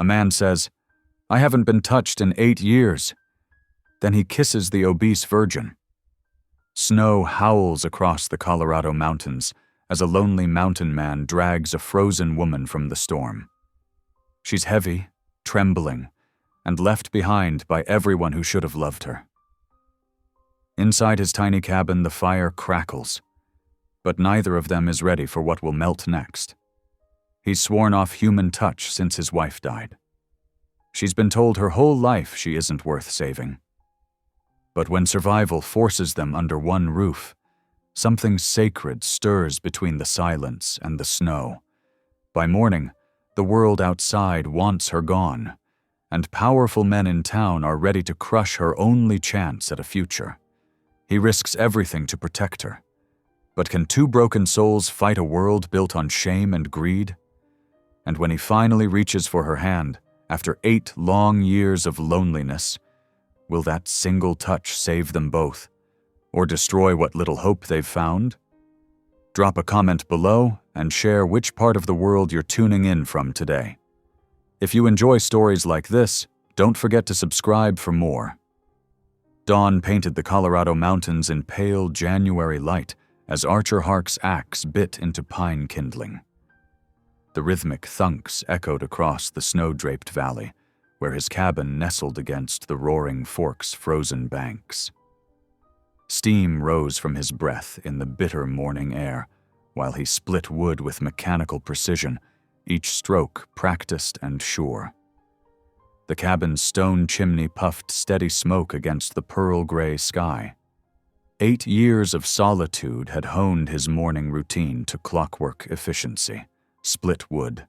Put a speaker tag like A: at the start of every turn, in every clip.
A: A man says, "I haven't been touched in 8 years." Then he kisses the obese virgin. Snow howls across the Colorado mountains as a lonely mountain man drags a frozen woman from the storm. She's heavy, trembling, and left behind by everyone who should have loved her. Inside his tiny cabin, the fire crackles, but neither of them is ready for what will melt next. He's sworn off human touch since his wife died. She's been told her whole life she isn't worth saving. But when survival forces them under one roof, something sacred stirs between the silence and the snow. By morning, the world outside wants her gone, and powerful men in town are ready to crush her only chance at a future. He risks everything to protect her. But can two broken souls fight a world built on shame and greed? And when he finally reaches for her hand, after 8 long years of loneliness, will that single touch save them both, or destroy what little hope they've found? Drop a comment below and share which part of the world you're tuning in from today. If you enjoy stories like this, don't forget to subscribe for more. Dawn painted the Colorado mountains in pale January light as Archer Hark's axe bit into pine kindling. The rhythmic thunks echoed across the snow-draped valley, where his cabin nestled against the roaring fork's frozen banks. Steam rose from his breath in the bitter morning air, while he split wood with mechanical precision, each stroke practiced and sure. The cabin's stone chimney puffed steady smoke against the pearl-gray sky. 8 years of solitude had honed his morning routine to clockwork efficiency. Split wood,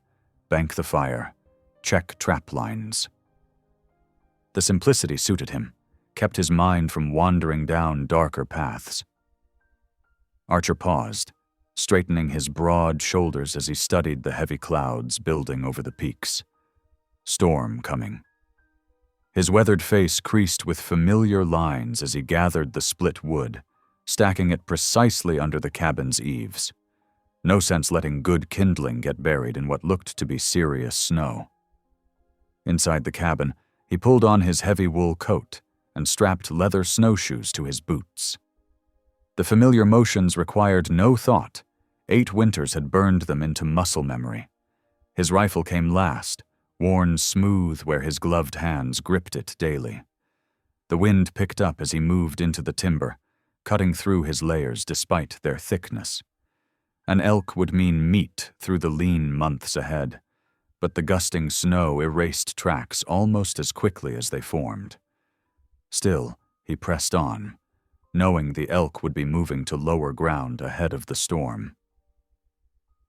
A: bank the fire, check trap lines. The simplicity suited him, kept his mind from wandering down darker paths. Archer paused, straightening his broad shoulders as he studied the heavy clouds building over the peaks. Storm coming. His weathered face creased with familiar lines as he gathered the split wood, stacking it precisely under the cabin's eaves. No sense letting good kindling get buried in what looked to be serious snow. Inside the cabin, he pulled on his heavy wool coat and strapped leather snowshoes to his boots. The familiar motions required no thought. 8 winters had burned them into muscle memory. His rifle came last, worn smooth where his gloved hands gripped it daily. The wind picked up as he moved into the timber, cutting through his layers despite their thickness. An elk would mean meat through the lean months ahead, but the gusting snow erased tracks almost as quickly as they formed. Still, he pressed on, knowing the elk would be moving to lower ground ahead of the storm.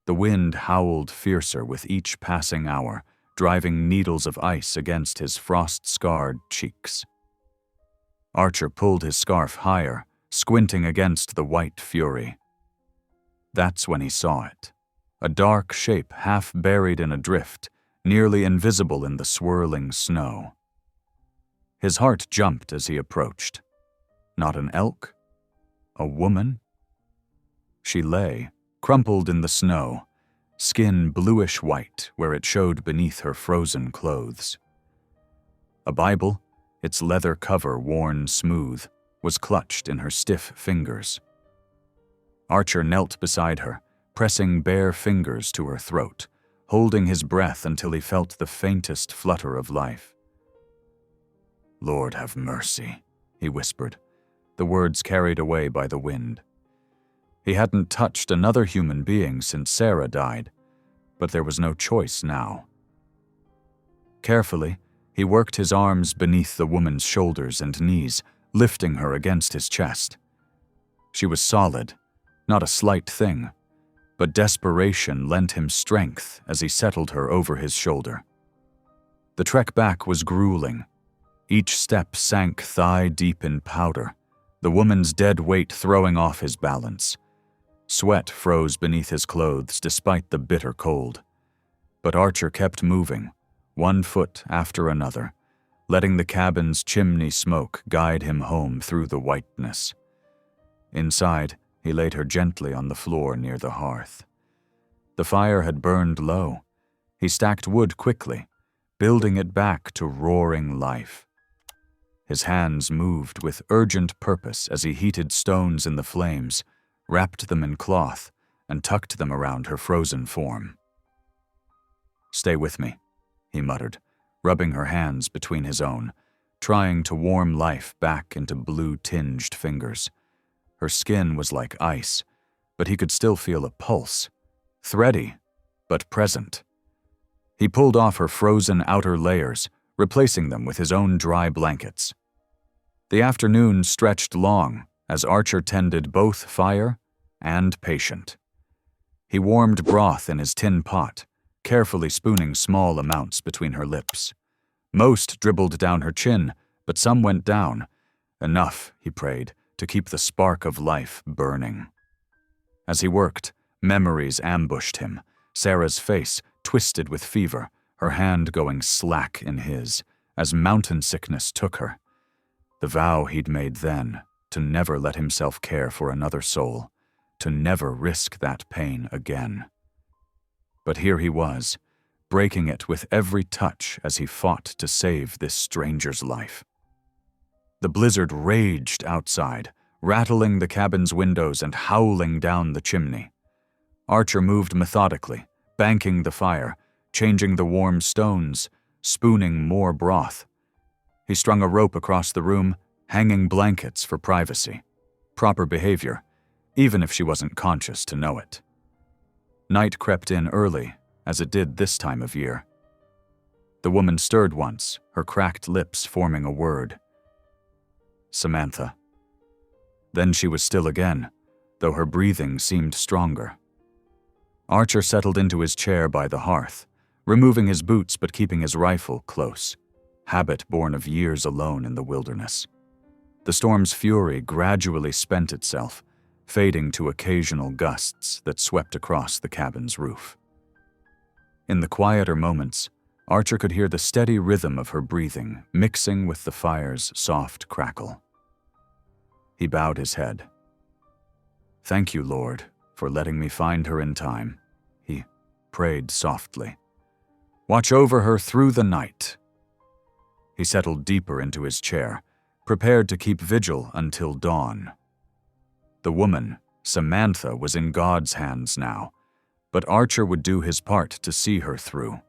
A: The wind howled fiercer with each passing hour, driving needles of ice against his frost-scarred cheeks. Archer pulled his scarf higher, squinting against the white fury. That's when he saw it. A dark shape half buried in a drift, nearly invisible in the swirling snow. His heart jumped as he approached. Not an elk? A woman? She lay, crumpled in the snow, skin bluish-white where it showed beneath her frozen clothes. A Bible, its leather cover worn smooth, was clutched in her stiff fingers. Archer knelt beside her, pressing bare fingers to her throat, holding his breath until he felt the faintest flutter of life. "Lord have mercy," he whispered, the words carried away by the wind. He hadn't touched another human being since Sarah died, but there was no choice now. Carefully, he worked his arms beneath the woman's shoulders and knees, lifting her against his chest. She was solid, not a slight thing, but desperation lent him strength as he settled her over his shoulder. The trek back was grueling. Each step sank thigh-deep in powder, the woman's dead weight throwing off his balance. Sweat froze beneath his clothes despite the bitter cold. But Archer kept moving, one foot after another, letting the cabin's chimney smoke guide him home through the whiteness. Inside, he laid her gently on the floor near the hearth. The fire had burned low. He stacked wood quickly, building it back to roaring life. His hands moved with urgent purpose as he heated stones in the flames, wrapped them in cloth, and tucked them around her frozen form. "Stay with me," he muttered, rubbing her hands between his own, trying to warm life back into blue-tinged fingers. Her skin was like ice, but he could still feel a pulse, thready, but present. He pulled off her frozen outer layers, replacing them with his own dry blankets. The afternoon stretched long as Archer tended both fire and patient. He warmed broth in his tin pot, carefully spooning small amounts between her lips. Most dribbled down her chin, but some went down. Enough, he prayed, to keep the spark of life burning. As he worked, memories ambushed him, Sarah's face twisted with fever, her hand going slack in his, as mountain sickness took her. The vow he'd made then, to never let himself care for another soul, to never risk that pain again. But here he was, breaking it with every touch as he fought to save this stranger's life. The blizzard raged outside, rattling the cabin's windows and howling down the chimney. Archer moved methodically, banking the fire, changing the warm stones, spooning more broth. He strung a rope across the room, hanging blankets for privacy. Proper behavior, even if she wasn't conscious to know it. Night crept in early, as it did this time of year. The woman stirred once, her cracked lips forming a word. "Samantha." Then she was still again, though her breathing seemed stronger. Archer settled into his chair by the hearth, removing his boots but keeping his rifle close, habit born of years alone in the wilderness. The storm's fury gradually spent itself, fading to occasional gusts that swept across the cabin's roof. In the quieter moments, Archer could hear the steady rhythm of her breathing mixing with the fire's soft crackle. He bowed his head. "Thank you, Lord, for letting me find her in time," he prayed softly. "Watch over her through the night." He settled deeper into his chair, prepared to keep vigil until dawn. The woman, Samantha, was in God's hands now, but Archer would do his part to see her through.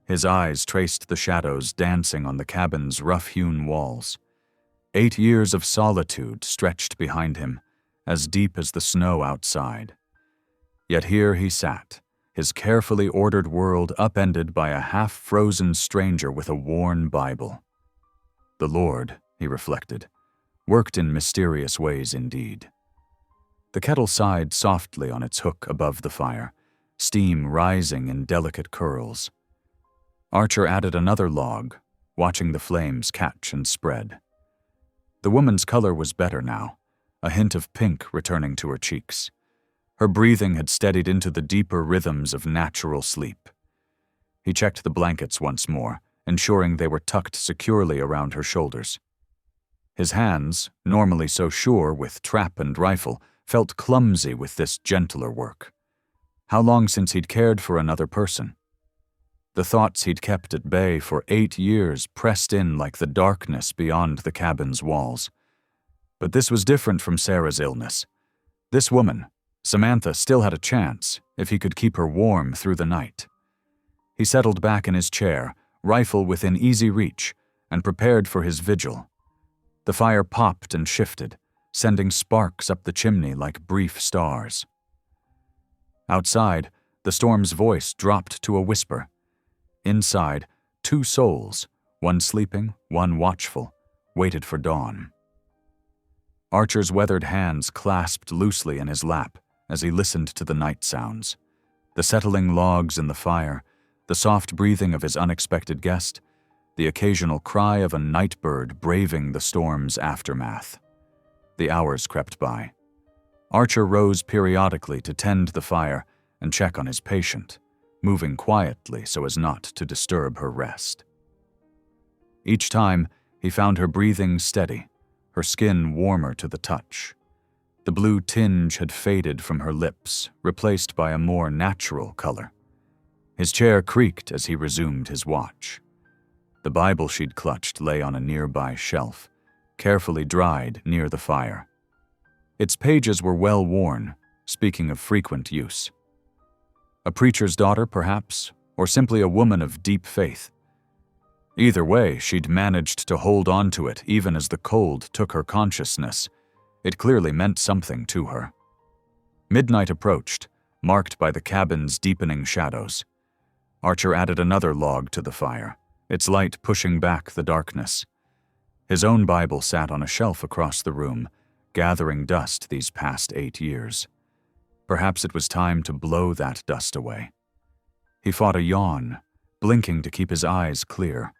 A: His eyes traced the shadows dancing on the cabin's rough-hewn walls. 8 years of solitude stretched behind him, as deep as the snow outside. Yet here he sat, his carefully ordered world upended by a half-frozen stranger with a worn Bible. The Lord, he reflected, worked in mysterious ways indeed. The kettle sighed softly on its hook above the fire, steam rising in delicate curls. Archer added another log, watching the flames catch and spread. The woman's color was better now, a hint of pink returning to her cheeks. Her breathing had steadied into the deeper rhythms of natural sleep. He checked the blankets once more, ensuring they were tucked securely around her shoulders. His hands, normally so sure with trap and rifle, felt clumsy with this gentler work. How long since he'd cared for another person? The thoughts he'd kept at bay for 8 years pressed in like the darkness beyond the cabin's walls. But this was different from Sarah's illness. This woman, Samantha, still had a chance if he could keep her warm through the night. He settled back in his chair, rifle within easy reach, and prepared for his vigil. The fire popped and shifted, sending sparks up the chimney like brief stars. Outside, the storm's voice dropped to a whisper. Inside, 2 souls, one sleeping, one watchful, waited for dawn. Archer's weathered hands clasped loosely in his lap as he listened to the night sounds, the settling logs in the fire, the soft breathing of his unexpected guest, the occasional cry of a night bird braving the storm's aftermath. The hours crept by. Archer rose periodically to tend the fire and check on his patient, moving quietly so as not to disturb her rest. Each time, he found her breathing steady, her skin warmer to the touch. The blue tinge had faded from her lips, replaced by a more natural color. His chair creaked as he resumed his watch. The Bible she'd clutched lay on a nearby shelf, carefully dried near the fire. Its pages were well worn, speaking of frequent use. A preacher's daughter, perhaps, or simply a woman of deep faith. Either way, she'd managed to hold on to it even as the cold took her consciousness. It clearly meant something to her. Midnight approached, marked by the cabin's deepening shadows. Archer added another log to the fire, its light pushing back the darkness. His own Bible sat on a shelf across the room, gathering dust these past 8 years. Perhaps it was time to blow that dust away. He fought a yawn, blinking to keep his eyes clear.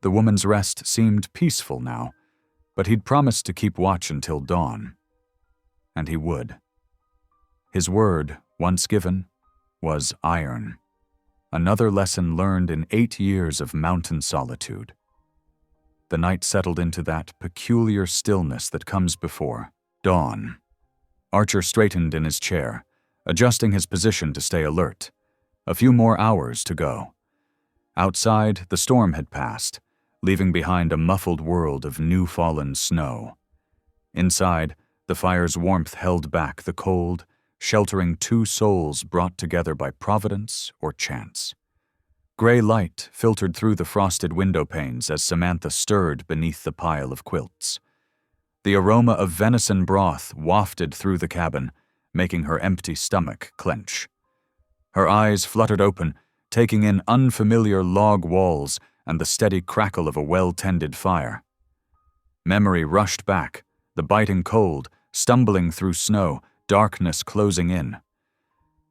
A: The woman's rest seemed peaceful now, but he'd promised to keep watch until dawn. And he would. His word, once given, was iron. Another lesson learned in 8 years of mountain solitude. The night settled into that peculiar stillness that comes before dawn. Archer straightened in his chair, adjusting his position to stay alert. A few more hours to go. Outside, the storm had passed, leaving behind a muffled world of new-fallen snow. Inside, the fire's warmth held back the cold, sheltering 2 souls brought together by providence or chance. Gray light filtered through the frosted window panes as Samantha stirred beneath the pile of quilts. The aroma of venison broth wafted through the cabin, making her empty stomach clench. Her eyes fluttered open, taking in unfamiliar log walls and the steady crackle of a well-tended fire. Memory rushed back, the biting cold, stumbling through snow, darkness closing in.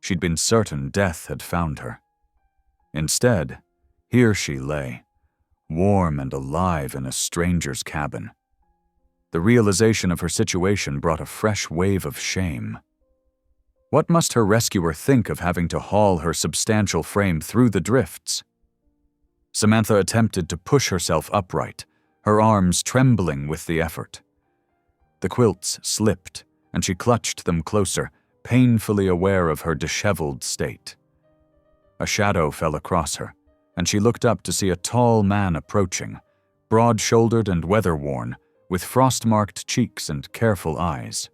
A: She'd been certain death had found her. Instead, here she lay, warm and alive in a stranger's cabin. The realization of her situation brought a fresh wave of shame. What must her rescuer think of having to haul her substantial frame through the drifts? Samantha attempted to push herself upright, her arms trembling with the effort. The quilts slipped, and she clutched them closer, painfully aware of her disheveled state. A shadow fell across her, and she looked up to see a tall man approaching, broad-shouldered and weather-worn, with frost-marked cheeks and careful eyes.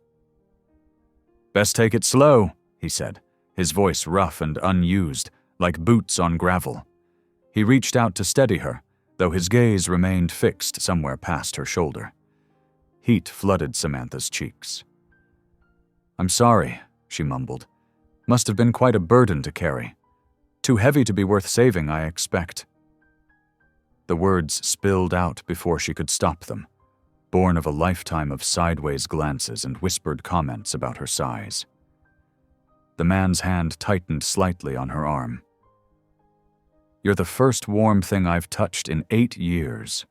A: "Best take it slow," he said, his voice rough and unused, like boots on gravel. He reached out to steady her, though his gaze remained fixed somewhere past her shoulder. Heat flooded Samantha's cheeks. "I'm sorry," she mumbled. "Must have been quite a burden to carry. Too heavy to be worth saving, I expect." The words spilled out before she could stop them, born of a lifetime of sideways glances and whispered comments about her size. The man's hand tightened slightly on her arm. "You're the first warm thing I've touched in 8 years."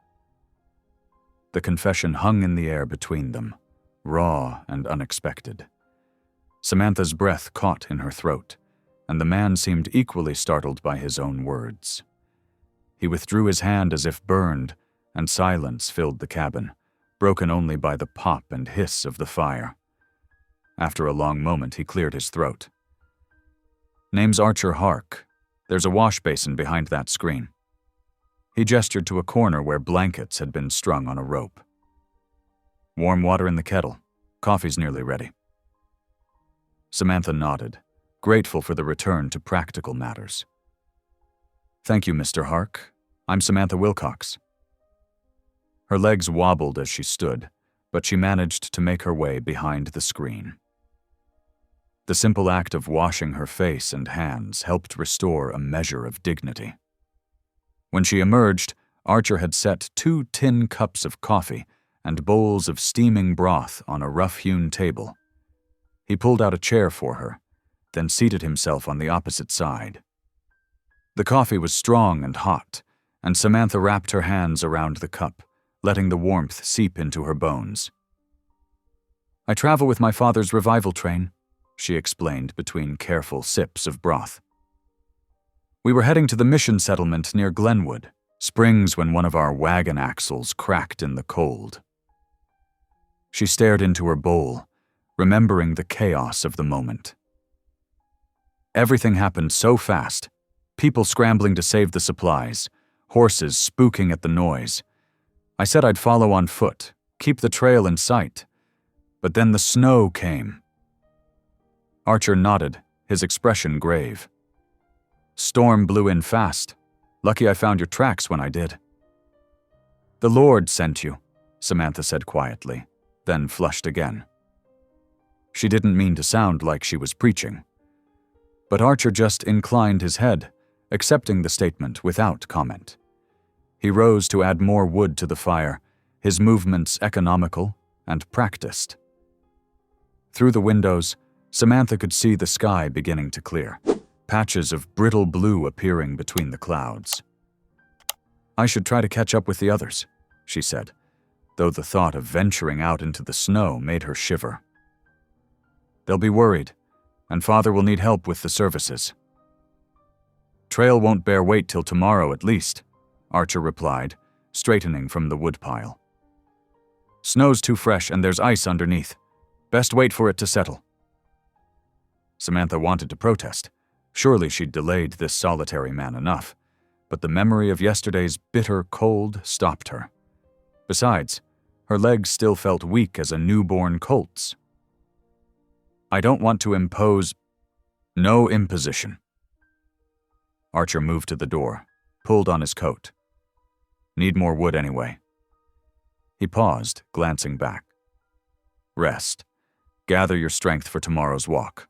A: The confession hung in the air between them, raw and unexpected. Samantha's breath caught in her throat, and the man seemed equally startled by his own words. He withdrew his hand as if burned, and silence filled the cabin, broken only by the pop and hiss of the fire. After a long moment, he cleared his throat. "Name's Archer Hark. There's a wash basin behind that screen." He gestured to a corner where blankets had been strung on a rope. "Warm water in the kettle. Coffee's nearly ready." Samantha nodded, grateful for the return to practical matters. "Thank you, Mr. Hark. I'm Samantha Wilcox." Her legs wobbled as she stood, but she managed to make her way behind the screen. The simple act of washing her face and hands helped restore a measure of dignity. When she emerged, Archer had set 2 tin cups of coffee and bowls of steaming broth on a rough-hewn table. He pulled out a chair for her, then seated himself on the opposite side. The coffee was strong and hot, and Samantha wrapped her hands around the cup, letting the warmth seep into her bones. "I travel with my father's revival train," she explained between careful sips of broth. "We were heading to the mission settlement near Glenwood, springs when one of our wagon axles cracked in the cold." She stared into her bowl, remembering the chaos of the moment. Everything happened so fast, People scrambling to save the supplies, horses spooking at the noise. I said I'd follow on foot, keep the trail in sight. But then the snow came. Archer nodded, his expression grave. Storm blew in fast. Lucky I found your tracks when I did. The Lord sent you, Samantha said quietly, then flushed again. She didn't mean to sound like she was preaching. But Archer just inclined his head, accepting the statement without comment. He rose to add more wood to the fire, his movements economical and practiced. Through the windows, Samantha could see the sky beginning to clear, patches of brittle blue appearing between the clouds. I should try to catch up with the others, she said, though the thought of venturing out into the snow made her shiver. They'll be worried, and Father will need help with the services. Trail won't bear weight till tomorrow at least, Archer replied, straightening from the woodpile. Snow's too fresh and there's ice underneath. Best wait for it to settle. Samantha wanted to protest. Surely she'd delayed this solitary man enough, but the memory of yesterday's bitter cold stopped her. Besides, her legs still felt weak as a newborn colt's. I don't want to impose. No imposition. Archer moved to the door, pulled on his coat. Need more wood anyway. He paused, glancing back. Rest. Gather your strength for tomorrow's walk.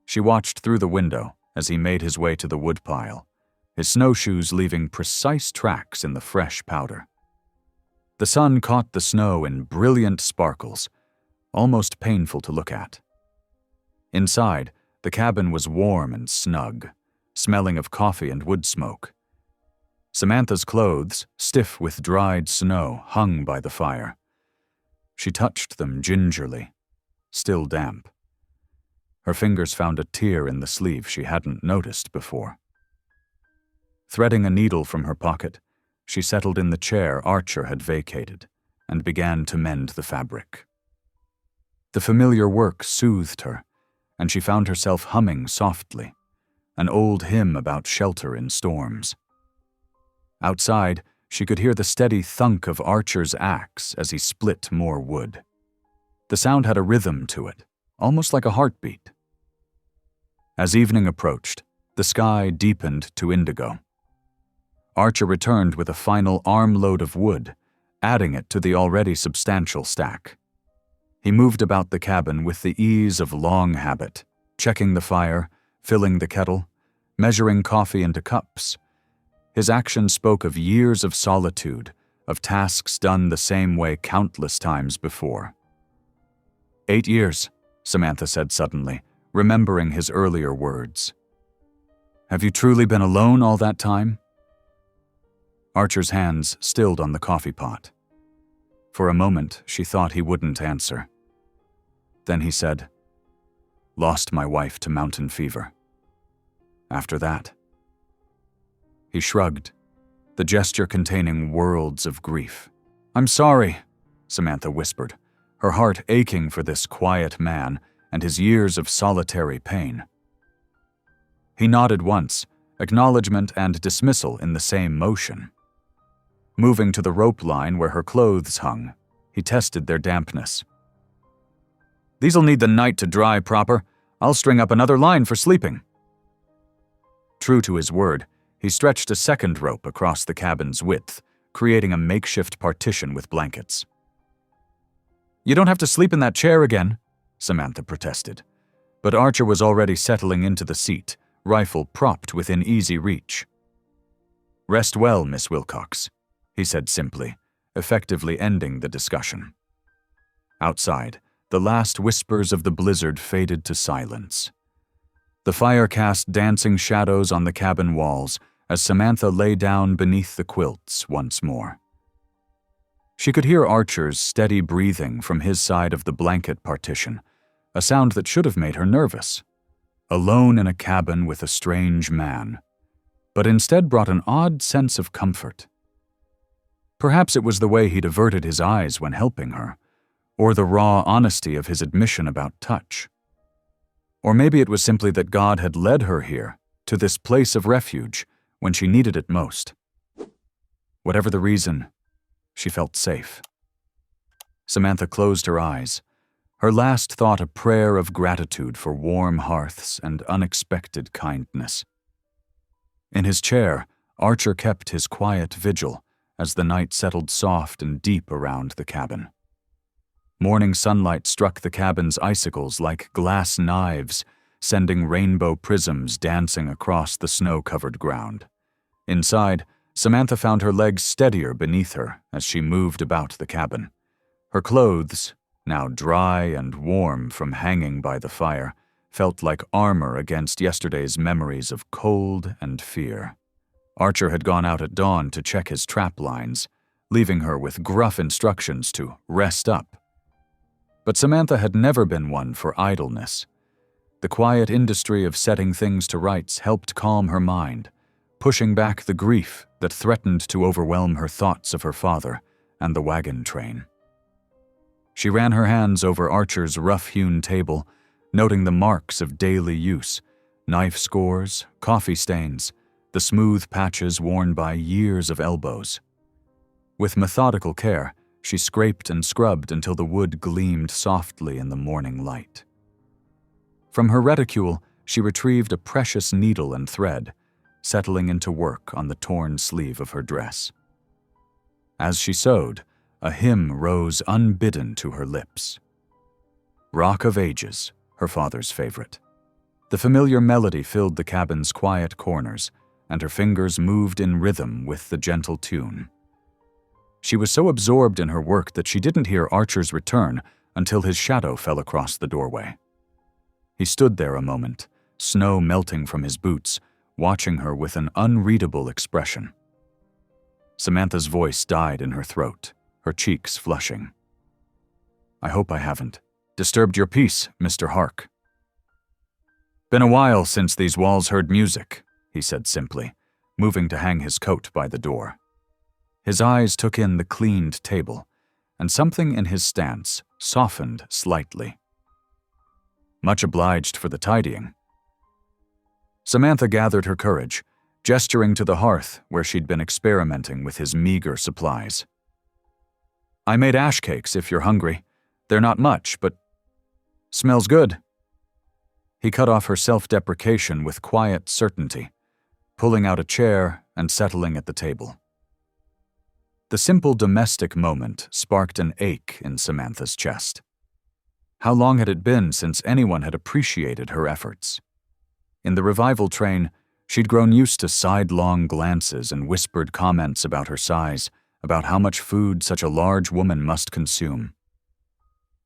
A: She watched through the window as he made his way to the woodpile, his snowshoes leaving precise tracks in the fresh powder. The sun caught the snow in brilliant sparkles, almost painful to look at. Inside, the cabin was warm and snug, smelling of coffee and wood smoke. Samantha's clothes, stiff with dried snow, hung by the fire. She touched them gingerly, still damp. Her fingers found a tear in the sleeve she hadn't noticed before. Threading a needle from her pocket, she settled in the chair Archer had vacated and began to mend the fabric. The familiar work soothed her, and she found herself humming softly, an old hymn about shelter in storms. Outside, she could hear the steady thunk of Archer's axe as he split more wood. The sound had a rhythm to it, almost like a heartbeat. As evening approached, the sky deepened to indigo. Archer returned with a final armload of wood, adding it to the already substantial stack. He moved about the cabin with the ease of long habit, checking the fire, filling the kettle, measuring coffee into cups. His action spoke of years of solitude, of tasks done the same way countless times before. 8 years, Samantha said suddenly, remembering his earlier words. Have you truly been alone all that time? Archer's hands stilled on the coffee pot. For a moment, she thought he wouldn't answer. Then he said, Lost my wife to mountain fever. After that. He shrugged, the gesture containing worlds of grief. I'm sorry, Samantha whispered, her heart aching for this quiet man and his years of solitary pain. He nodded once, acknowledgement and dismissal in the same motion. Moving to the rope line where her clothes hung, he tested their dampness. These'll need the night to dry proper. I'll string up another line for sleeping. True to his word, he stretched a second rope across the cabin's width, creating a makeshift partition with blankets. You don't have to sleep in that chair again, Samantha protested. But Archer was already settling into the seat, rifle propped within easy reach. Rest well, Miss Wilcox, he said simply, effectively ending the discussion. Outside, the last whispers of the blizzard faded to silence. The fire cast dancing shadows on the cabin walls as Samantha lay down beneath the quilts once more. She could hear Archer's steady breathing from his side of the blanket partition, a sound that should have made her nervous. Alone in a cabin with a strange man, but instead brought an odd sense of comfort. Perhaps it was the way he'd averted his eyes when helping her, or the raw honesty of his admission about touch. Or maybe it was simply that God had led her here, to this place of refuge when she needed it most. Whatever the reason, she felt safe. Samantha closed her eyes, her last thought a prayer of gratitude for warm hearths and unexpected kindness. In his chair, Archer kept his quiet vigil as the night settled soft and deep around the cabin. Morning sunlight struck the cabin's icicles like glass knives, sending rainbow prisms dancing across the snow-covered ground. Inside, Samantha found her legs steadier beneath her as she moved about the cabin. Her clothes, now dry and warm from hanging by the fire, felt like armor against yesterday's memories of cold and fear. Archer had gone out at dawn to check his trap lines, leaving her with gruff instructions to rest up. But Samantha had never been one for idleness. The quiet industry of setting things to rights helped calm her mind, pushing back the grief that threatened to overwhelm her thoughts of her father and the wagon train. She ran her hands over Archer's rough-hewn table, noting the marks of daily use, knife scores, coffee stains, the smooth patches worn by years of elbows. With methodical care, she scraped and scrubbed until the wood gleamed softly in the morning light. From her reticule, she retrieved a precious needle and thread, settling into work on the torn sleeve of her dress. As she sewed, a hymn rose unbidden to her lips. Rock of Ages, her father's favorite. The familiar melody filled the cabin's quiet corners, and her fingers moved in rhythm with the gentle tune. She was so absorbed in her work that she didn't hear Archer's return until his shadow fell across the doorway. He stood there a moment, snow melting from his boots, watching her with an unreadable expression. Samantha's voice died in her throat, her cheeks flushing. "I hope I haven't disturbed your peace, Mr. Hark." "Been a while since these walls heard music," he said simply, moving to hang his coat by the door. His eyes took in the cleaned table, and something in his stance softened slightly. "Much obliged for the tidying." Samantha gathered her courage, gesturing to the hearth where she'd been experimenting with his meager supplies. "I made ash cakes if you're hungry. They're not much, but smells good." He cut off her self-deprecation with quiet certainty, pulling out a chair and settling at the table. The simple domestic moment sparked an ache in Samantha's chest. How long had it been since anyone had appreciated her efforts? In the revival train, she'd grown used to sidelong glances and whispered comments about her size, about how much food such a large woman must consume.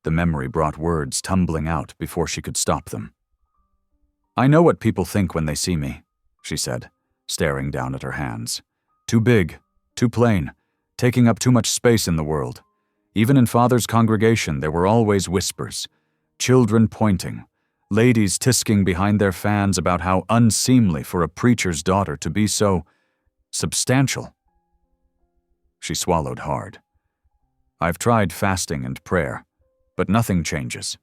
A: The memory brought words tumbling out before she could stop them. "I know what people think when they see me," she said, staring down at her hands. "Too big, too plain, taking up too much space in the world. Even in Father's congregation, there were always whispers, children pointing, ladies tisking behind their fans about how unseemly for a preacher's daughter to be so substantial." She swallowed hard. "I've tried fasting and prayer, but nothing changes."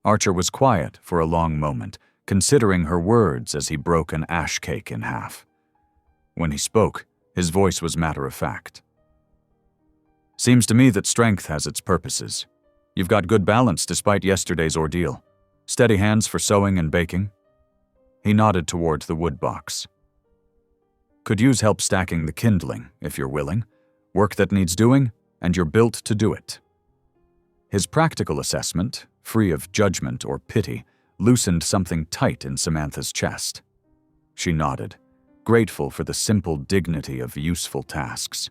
A: Archer was quiet for a long moment, considering her words as he broke an ash cake in half. When he spoke, his voice was matter-of-fact. "Seems to me that strength has its purposes. You've got good balance despite yesterday's ordeal. Steady hands for sewing and baking." He nodded toward the wood box. "Could use help stacking the kindling, if you're willing. Work that needs doing, and you're built to do it." His practical assessment, free of judgment or pity, loosened something tight in Samantha's chest. She nodded, grateful for the simple dignity of useful tasks.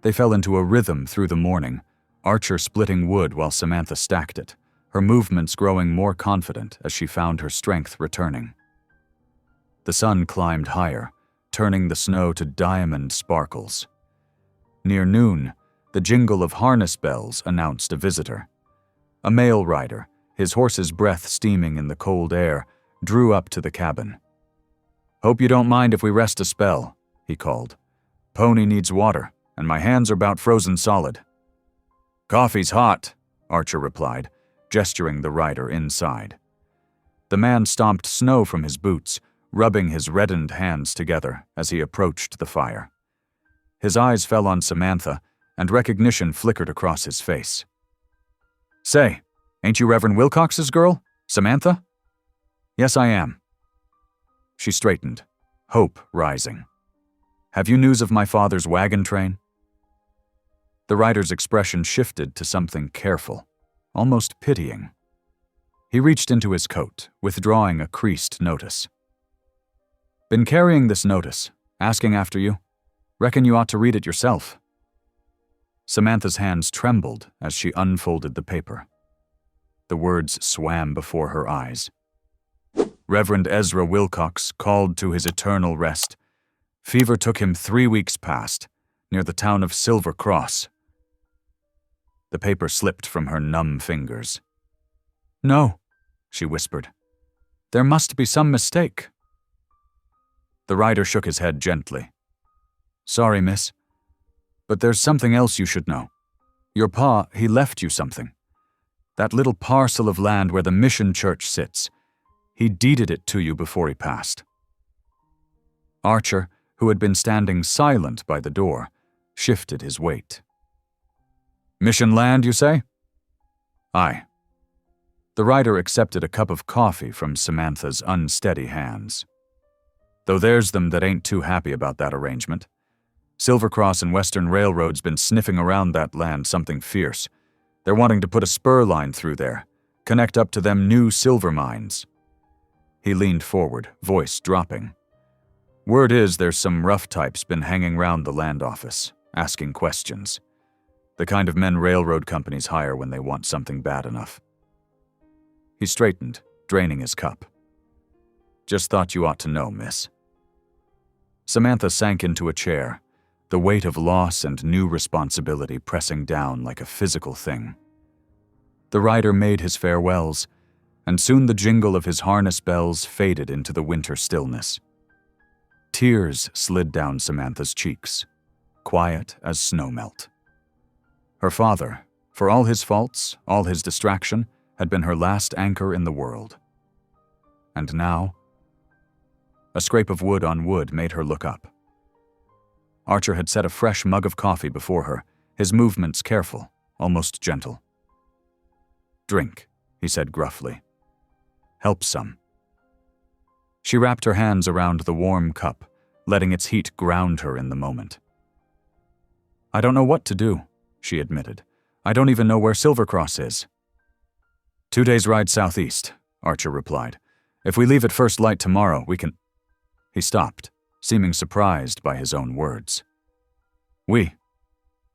A: They fell into a rhythm through the morning, Archer splitting wood while Samantha stacked it, her movements growing more confident as she found her strength returning. The sun climbed higher, turning the snow to diamond sparkles. Near noon, the jingle of harness bells announced a visitor. A male rider, his horse's breath steaming in the cold air, drew up to the cabin. "Hope you don't mind if we rest a spell," he called. "Pony needs water, and my hands are about frozen solid." "Coffee's hot," Archer replied, gesturing the rider inside. The man stomped snow from his boots, rubbing his reddened hands together as he approached the fire. His eyes fell on Samantha, and recognition flickered across his face. "Say, ain't you Reverend Wilcox's girl, Samantha?" "Yes, I am." She straightened, hope rising. "Have you news of my father's wagon train?" The writer's expression shifted to something careful, almost pitying. He reached into his coat, withdrawing a creased notice. "Been carrying this notice, asking after you. Reckon you ought to read it yourself." Samantha's hands trembled as she unfolded the paper. The words swam before her eyes. "Reverend Ezra Wilcox called to his eternal rest. Fever took him 3 weeks past, near the town of Silver Cross." The paper slipped from her numb fingers. "No," she whispered. "There must be some mistake." The writer shook his head gently. "Sorry, miss, but there's something else you should know. Your pa, he left you something. That little parcel of land where the mission church sits, he deeded it to you before he passed." Archer, who had been standing silent by the door, shifted his weight. "Mission land, you say?" "Aye." The writer accepted a cup of coffee from Samantha's unsteady hands. "Though there's them that ain't too happy about that arrangement. Silvercross and Western Railroad's been sniffing around that land something fierce. They're wanting to put a spur line through there, connect up to them new silver mines." He leaned forward, voice dropping. "Word is there's some rough types been hanging round the land office, asking questions. The kind of men railroad companies hire when they want something bad enough." He straightened, draining his cup. "Just thought you ought to know, miss." Samantha sank into a chair, the weight of loss and new responsibility pressing down like a physical thing. The rider made his farewells, and soon the jingle of his harness bells faded into the winter stillness. Tears slid down Samantha's cheeks, quiet as snowmelt. Her father, for all his faults, all his distraction, had been her last anchor in the world. And now, a scrape of wood on wood made her look up. Archer had set a fresh mug of coffee before her, his movements careful, almost gentle. "Drink," he said gruffly. "Help some." She wrapped her hands around the warm cup, letting its heat ground her in the moment. "I don't know what to do," she admitted. "I don't even know where Silvercross is." 2 days' ride southeast, Archer replied. "If we leave at first light tomorrow, we can—" He stopped, seeming surprised by his own words. "We."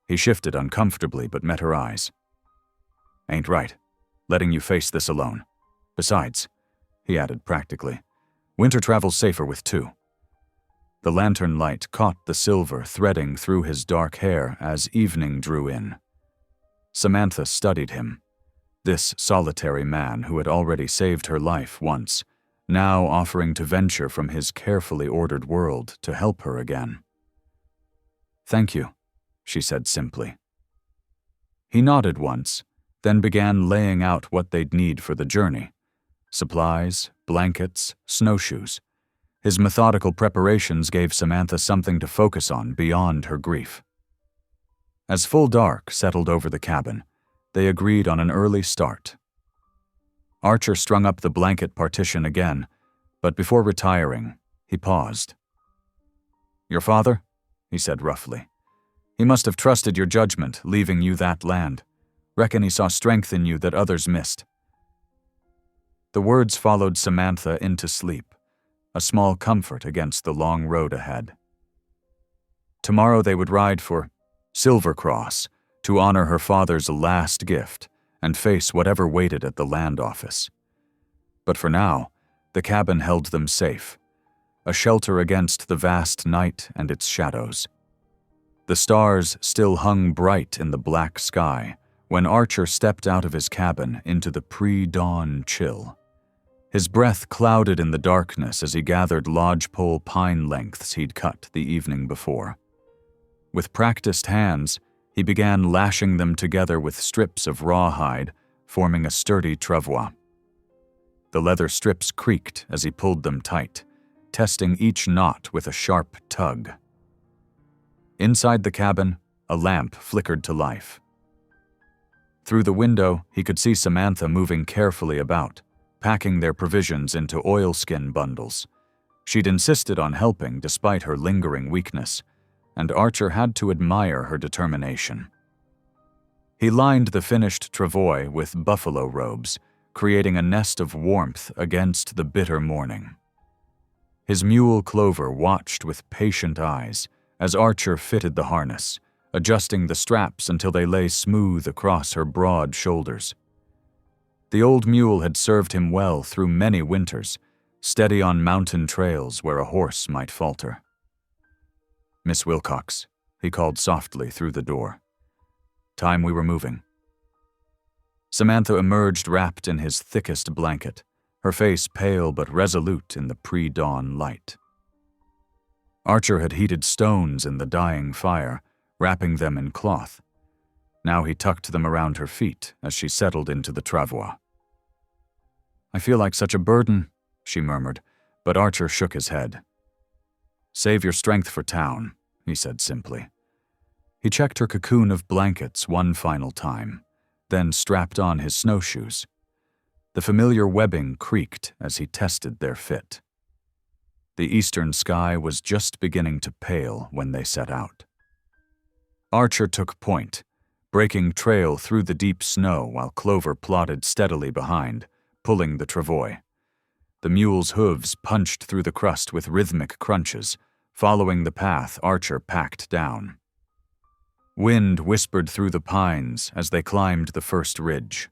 A: He shifted uncomfortably but met her eyes. "Ain't right, letting you face this alone. Besides," he added practically, "winter travel's safer with two." The lantern light caught the silver threading through his dark hair as evening drew in. Samantha studied him, this solitary man who had already saved her life once, now offering to venture from his carefully ordered world to help her again. "Thank you," she said simply. He nodded once, then began laying out what they'd need for the journey: supplies, blankets, snowshoes. His methodical preparations gave Samantha something to focus on beyond her grief. As full dark settled over the cabin, they agreed on an early start. Archer strung up the blanket partition again, but before retiring, he paused. "Your father?" he said roughly. "He must have trusted your judgment, leaving you that land. Reckon he saw strength in you that others missed." The words followed Samantha into sleep, a small comfort against the long road ahead. Tomorrow they would ride for Silvercross to honor her father's last gift and face whatever waited at the land office. But for now, the cabin held them safe, a shelter against the vast night and its shadows. The stars still hung bright in the black sky when Archer stepped out of his cabin into the pre-dawn chill. His breath clouded in the darkness as he gathered lodgepole pine lengths he'd cut the evening before. With practiced hands, he began lashing them together with strips of rawhide, forming a sturdy travois. The leather strips creaked as he pulled them tight, testing each knot with a sharp tug. Inside the cabin, a lamp flickered to life. Through the window, he could see Samantha moving carefully about, packing their provisions into oilskin bundles. She'd insisted on helping despite her lingering weakness, and Archer had to admire her determination. He lined the finished travois with buffalo robes, creating a nest of warmth against the bitter morning. His mule Clover watched with patient eyes as Archer fitted the harness, adjusting the straps until they lay smooth across her broad shoulders. The old mule had served him well through many winters, steady on mountain trails where a horse might falter. "Miss Wilcox," he called softly through the door. "Time we were moving." Samantha emerged wrapped in his thickest blanket, her face pale but resolute in the pre-dawn light. Archer had heated stones in the dying fire, wrapping them in cloth. Now he tucked them around her feet as she settled into the travois. "I feel like such a burden," she murmured, but Archer shook his head. "Save your strength for town," he said simply. He checked her cocoon of blankets one final time, then strapped on his snowshoes. The familiar webbing creaked as he tested their fit. The eastern sky was just beginning to pale when they set out. Archer took point, breaking trail through the deep snow while Clover plodded steadily behind, pulling the travois. The mule's hooves punched through the crust with rhythmic crunches, following the path Archer packed down. Wind whispered through the pines as they climbed the first ridge.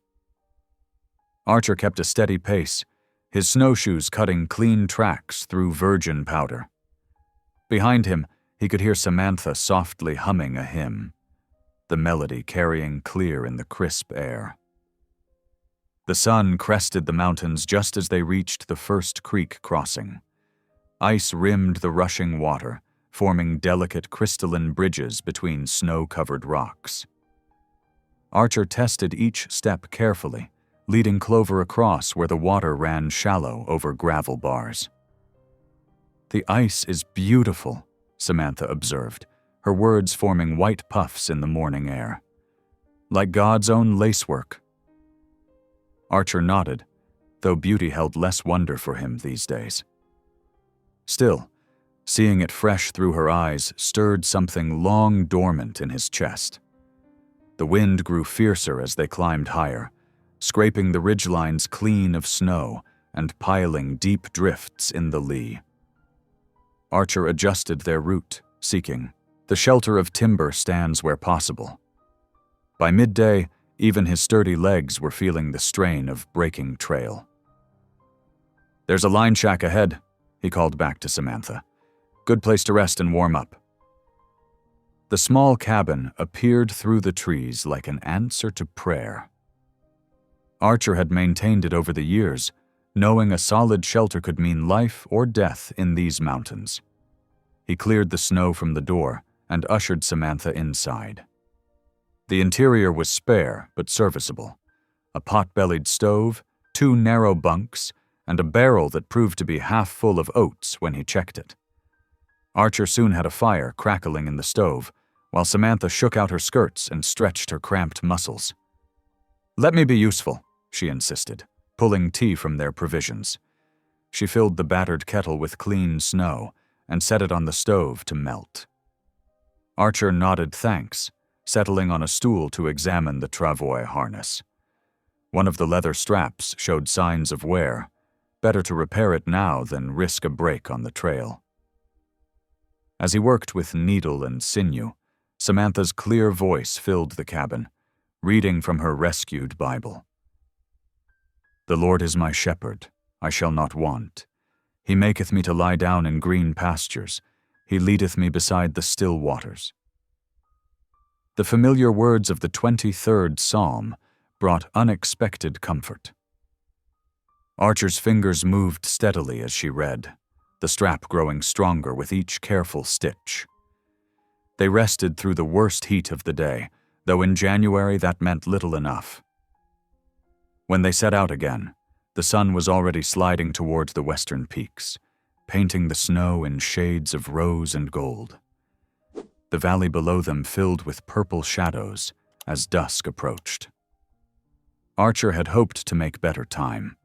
A: Archer kept a steady pace, his snowshoes cutting clean tracks through virgin powder. Behind him, he could hear Samantha softly humming a hymn, the melody carrying clear in the crisp air. The sun crested the mountains just as they reached the first creek crossing. Ice rimmed the rushing water, forming delicate crystalline bridges between snow-covered rocks. Archer tested each step carefully, leading Clover across where the water ran shallow over gravel bars. "The ice is beautiful," Samantha observed, her words forming white puffs in the morning air. "Like God's own lacework." Archer nodded, though beauty held less wonder for him these days. Still, seeing it fresh through her eyes stirred something long dormant in his chest. The wind grew fiercer as they climbed higher, scraping the ridgelines clean of snow and piling deep drifts in the lee. Archer adjusted their route, seeking the shelter of timber stands where possible. By midday, even his sturdy legs were feeling the strain of breaking trail. "There's a line shack ahead," he called back to Samantha. "Good place to rest and warm up." The small cabin appeared through the trees like an answer to prayer. Archer had maintained it over the years, knowing a solid shelter could mean life or death in these mountains. He cleared the snow from the door and ushered Samantha inside. The interior was spare but serviceable. A pot-bellied stove, 2 narrow bunks, and a barrel that proved to be half full of oats when he checked it. Archer soon had a fire crackling in the stove, while Samantha shook out her skirts and stretched her cramped muscles. "Let me be useful," she insisted, pulling tea from their provisions. She filled the battered kettle with clean snow and set it on the stove to melt. Archer nodded thanks, settling on a stool to examine the travois harness. One of the leather straps showed signs of wear. Better to repair it now than risk a break on the trail. As he worked with needle and sinew, Samantha's clear voice filled the cabin, reading from her rescued Bible. "The Lord is my shepherd, I shall not want. He maketh me to lie down in green pastures. He leadeth me beside the still waters." The familiar words of the 23rd Psalm brought unexpected comfort. Archer's fingers moved steadily as she read, the strap growing stronger with each careful stitch. They rested through the worst heat of the day, though in January that meant little enough. When they set out again, The sun was already sliding toward the western peaks, painting the snow in shades of rose and gold. The valley below them filled with purple shadows as dusk approached. Archer had hoped to make better time,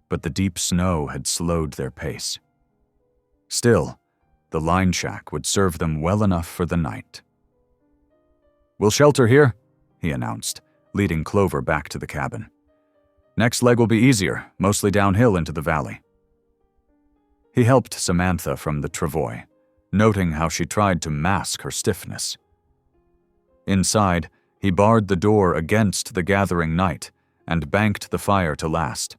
A: but the deep snow had slowed their pace. Still, the line shack would serve them well enough for the night. "We'll shelter here," he announced, leading Clover back to the cabin. "Next leg will be easier, mostly downhill into the valley." He helped Samantha from the travois, noting how she tried to mask her stiffness. Inside, he barred the door against the gathering night and banked the fire to last.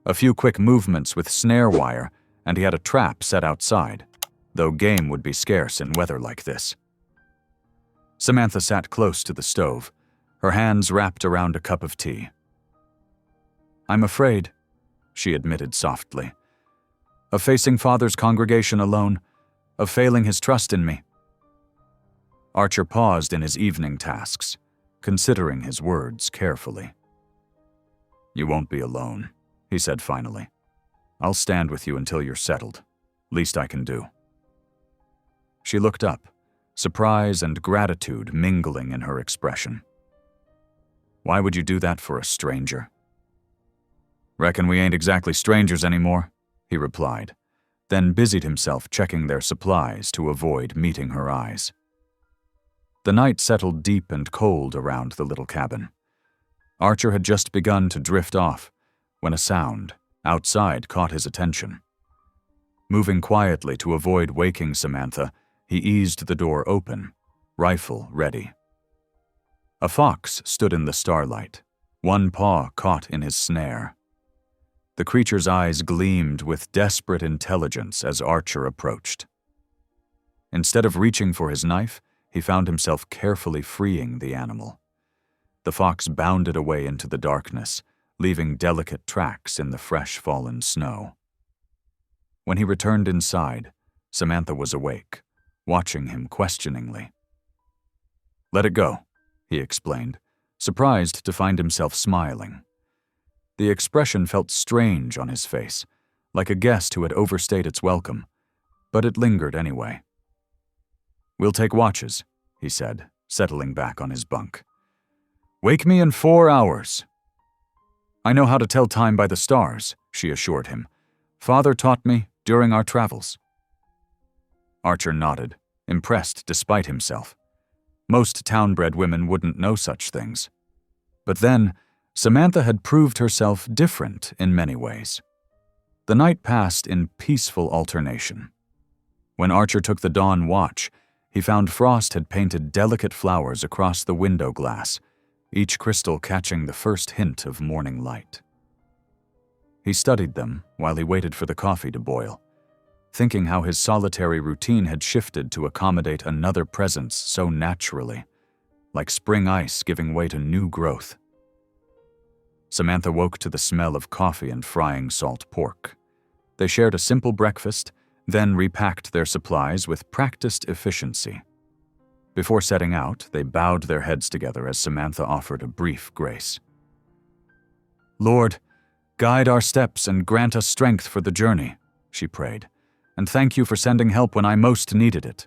A: A few quick movements with snare wire, and he had a trap set outside, though game would be scarce in weather like this. Samantha sat close to the stove, her hands wrapped around a cup of tea. "I'm afraid," she admitted softly, "of facing Father's congregation alone, of failing his trust in me." Archer paused in his evening tasks, considering his words carefully. "You won't be alone," he said finally. "I'll stand with you until you're settled. Least I can do." She looked up, surprise and gratitude mingling in her expression. "Why would you do that for a stranger?" "Reckon we ain't exactly strangers anymore," he replied, then busied himself checking their supplies to avoid meeting her eyes. The night settled deep and cold around the little cabin. Archer had just begun to drift off when a sound outside caught his attention. Moving quietly to avoid waking Samantha, he eased the door open, rifle ready. A fox stood in the starlight, one paw caught in his snare. The creature's eyes gleamed with desperate intelligence as Archer approached. Instead of reaching for his knife, he found himself carefully freeing the animal. The fox bounded away into the darkness, leaving delicate tracks in the fresh fallen snow. When he returned inside, Samantha was awake, watching him questioningly. "Let it go," he explained, surprised to find himself smiling. The expression felt strange on his face, like a guest who had overstayed its welcome, but it lingered anyway. "We'll take watches," he said, settling back on his bunk. "Wake me in 4 hours." "I know how to tell time by the stars," she assured him. "Father taught me during our travels." Archer nodded, impressed despite himself. Most town-bred women wouldn't know such things. But then, Samantha had proved herself different in many ways. The night passed in peaceful alternation. When Archer took the dawn watch, he found Frost had painted delicate flowers across the window glass, each crystal catching the first hint of morning light. He studied them while he waited for the coffee to boil, thinking how his solitary routine had shifted to accommodate another presence so naturally, like spring ice giving way to new growth. Samantha woke to the smell of coffee and frying salt pork. They shared a simple breakfast, then repacked their supplies with practiced efficiency. Before setting out, they bowed their heads together as Samantha offered a brief grace. "Lord, guide our steps and grant us strength for the journey," she prayed, "and thank you for sending help when I most needed it."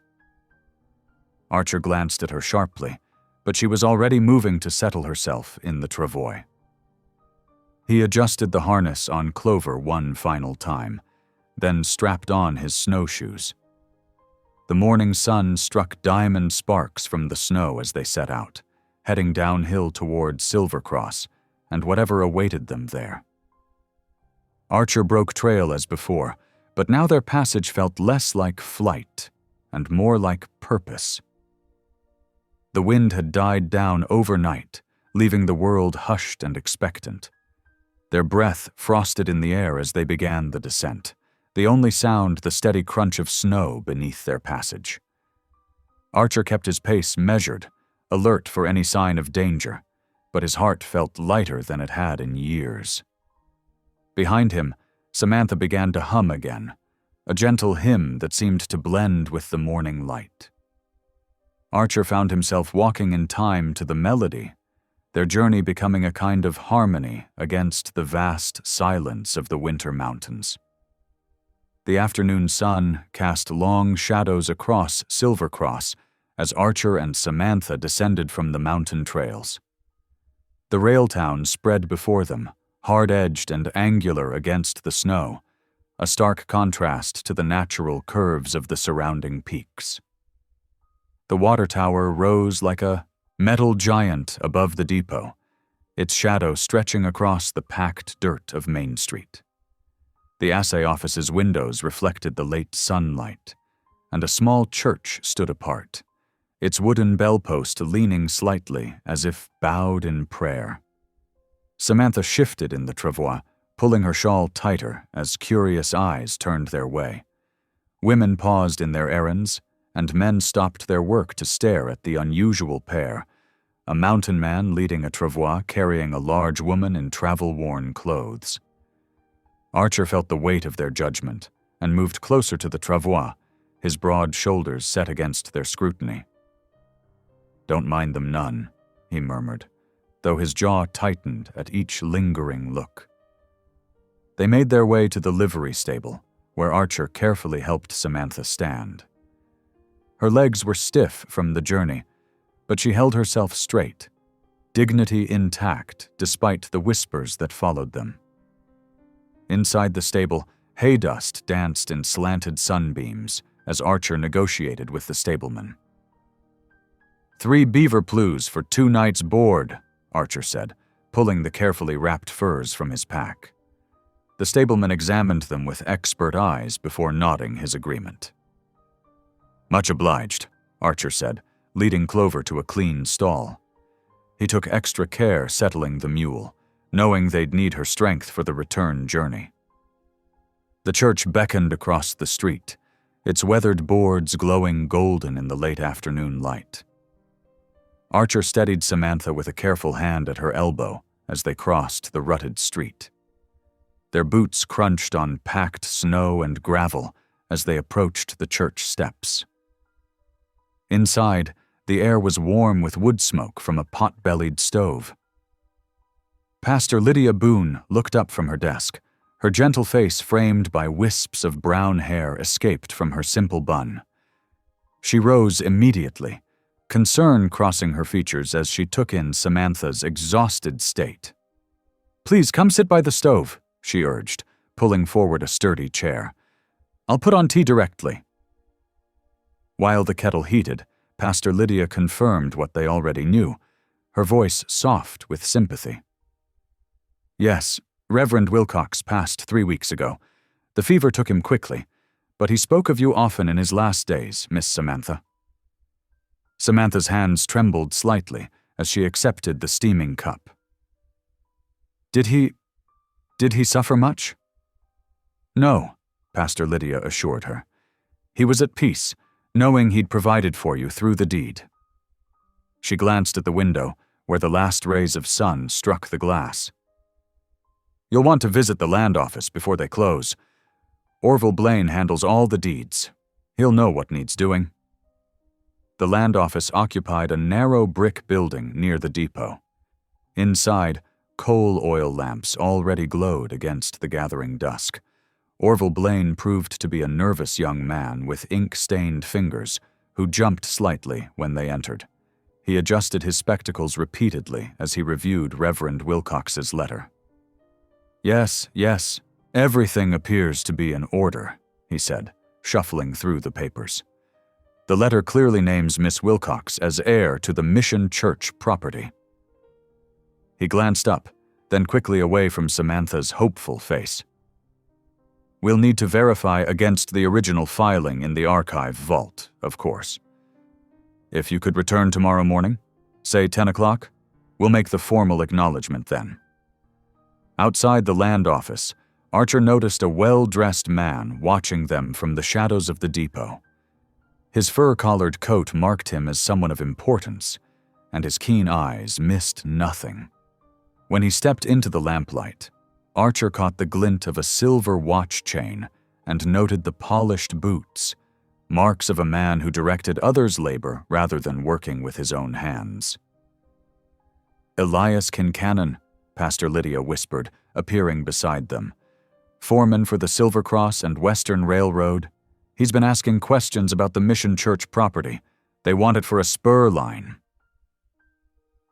A: Archer glanced at her sharply, but she was already moving to settle herself in the travois. He adjusted the harness on Clover one final time, then strapped on his snowshoes. The morning sun struck diamond sparks from the snow as they set out, heading downhill toward Silver Cross and whatever awaited them there. Archer broke trail as before, but now their passage felt less like flight and more like purpose. The wind had died down overnight, leaving the world hushed and expectant. Their breath frosted in the air as they began the descent, the only sound the steady crunch of snow beneath their passage. Archer kept his pace measured, alert for any sign of danger, but his heart felt lighter than it had in years. Behind him, Samantha began to hum again, a gentle hymn that seemed to blend with the morning light. Archer found himself walking in time to the melody, their journey becoming a kind of harmony against the vast silence of the winter mountains. The afternoon sun cast long shadows across Silver Cross as Archer and Samantha descended from the mountain trails. The rail town spread before them, hard-edged and angular against the snow, a stark contrast to the natural curves of the surrounding peaks. The water tower rose like a metal giant above the depot, its shadow stretching across the packed dirt of Main Street. The assay office's windows reflected the late sunlight, and a small church stood apart, its wooden bellpost leaning slightly as if bowed in prayer. Samantha shifted in the travois, pulling her shawl tighter as curious eyes turned their way. Women paused in their errands, and men stopped their work to stare at the unusual pair, a mountain man leading a travois carrying a large woman in travel-worn clothes. Archer felt the weight of their judgment and moved closer to the travois, his broad shoulders set against their scrutiny. "Don't mind them none," he murmured, though his jaw tightened at each lingering look. They made their way to the livery stable, where Archer carefully helped Samantha stand. Her legs were stiff from the journey, but she held herself straight, dignity intact despite the whispers that followed them. Inside the stable, hay dust danced in slanted sunbeams as Archer negotiated with the stableman. "3 beaver plues for 2 nights' board," Archer said, pulling the carefully wrapped furs from his pack. The stableman examined them with expert eyes before nodding his agreement. "Much obliged," Archer said, leading Clover to a clean stall. He took extra care settling the mule, knowing they'd need her strength for the return journey. The church beckoned across the street, its weathered boards glowing golden in the late afternoon light. Archer steadied Samantha with a careful hand at her elbow as they crossed the rutted street. Their boots crunched on packed snow and gravel as they approached the church steps. Inside, the air was warm with wood smoke from a pot-bellied stove. Pastor Lydia Boone looked up from her desk, her gentle face framed by wisps of brown hair escaped from her simple bun. She rose immediately, concern crossing her features as she took in Samantha's exhausted state. "Please come sit by the stove," she urged, pulling forward a sturdy chair. "I'll put on tea directly." While the kettle heated, Pastor Lydia confirmed what they already knew, her voice soft with sympathy. "Yes, Reverend Wilcox passed 3 weeks ago. The fever took him quickly, but he spoke of you often in his last days, Miss Samantha." Samantha's hands trembled slightly as she accepted the steaming cup. Did he suffer much?" "No," Pastor Lydia assured her. "He was at peace, knowing he'd provided for you through the deed." She glanced at the window, where the last rays of sun struck the glass. "You'll want to visit the land office before they close. Orville Blaine handles all the deeds. He'll know what needs doing." The land office occupied a narrow brick building near the depot. Inside, coal oil lamps already glowed against the gathering dusk. Orville Blaine proved to be a nervous young man with ink-stained fingers who jumped slightly when they entered. He adjusted his spectacles repeatedly as he reviewed Reverend Wilcox's letter. Yes, everything appears to be in order," he said, shuffling through the papers. "The letter clearly names Miss Wilcox as heir to the Mission Church property." He glanced up, then quickly away from Samantha's hopeful face. "We'll need to verify against the original filing in the archive vault, of course. If you could return tomorrow morning, say 10 o'clock, we'll make the formal acknowledgement then." Outside the land office, Archer noticed a well-dressed man watching them from the shadows of the depot. His fur-collared coat marked him as someone of importance, and his keen eyes missed nothing. When he stepped into the lamplight, Archer caught the glint of a silver watch chain and noted the polished boots, marks of a man who directed others' labor rather than working with his own hands. Elias Kincannon, Pastor Lydia whispered, appearing beside them. Foreman for the Silver Cross and Western Railroad. He's been asking questions about the Mission Church property. They want it for a spur line.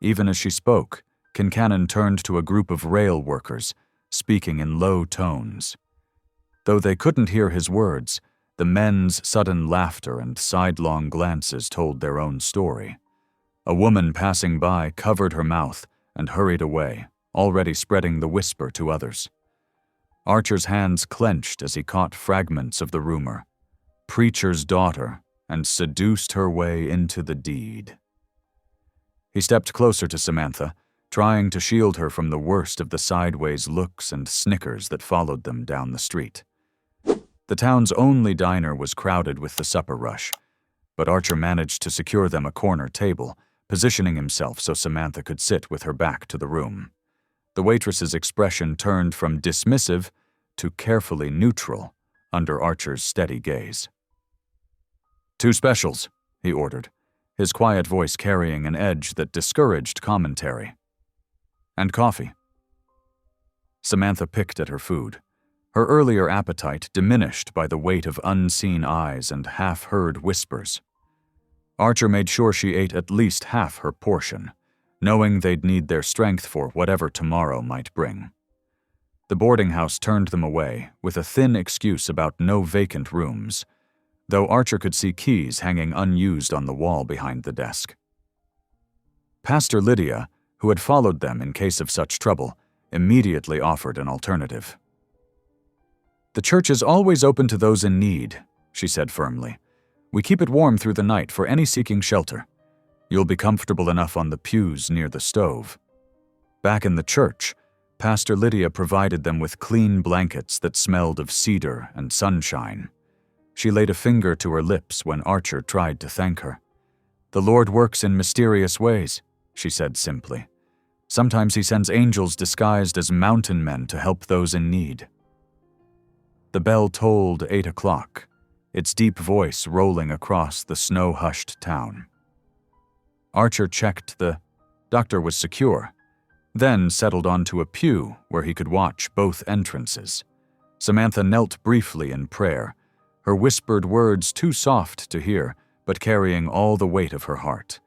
A: Even as she spoke, Kincannon turned to a group of rail workers, speaking in low tones. Though they couldn't hear his words, the men's sudden laughter and sidelong glances told their own story. A woman passing by covered her mouth and hurried away, already spreading the whisper to others. Archer's hands clenched as he caught fragments of the rumor. Preacher's daughter, and seduced her way into the deed. He stepped closer to Samantha, trying to shield her from the worst of the sideways looks and snickers that followed them down the street. The town's only diner was crowded with the supper rush, but Archer managed to secure them a corner table, positioning himself so Samantha could sit with her back to the room. The waitress's expression turned from dismissive to carefully neutral under Archer's steady gaze. 2 specials, he ordered, his quiet voice carrying an edge that discouraged commentary. And coffee. Samantha picked at her food, her earlier appetite diminished by the weight of unseen eyes and half-heard whispers. Archer made sure she ate at least half her portion, knowing they'd need their strength for whatever tomorrow might bring. The boarding house turned them away with a thin excuse about no vacant rooms, though Archer could see keys hanging unused on the wall behind the desk. Pastor Lydia, who had followed them in case of such trouble, immediately offered an alternative. "The church is always open to those in need," she said firmly. "We keep it warm through the night for any seeking shelter. You'll be comfortable enough on the pews near the stove." Back in the church, Pastor Lydia provided them with clean blankets that smelled of cedar and sunshine. She laid a finger to her lips when Archer tried to thank her. "The Lord works in mysterious ways," she said simply. "Sometimes he sends angels disguised as mountain men to help those in need." The bell tolled 8 o'clock, its deep voice rolling across the snow-hushed town. Archer checked the doctor was secure, then settled onto a pew where he could watch both entrances. Samantha knelt briefly in prayer, her whispered words too soft to hear, but carrying all the weight of her heart.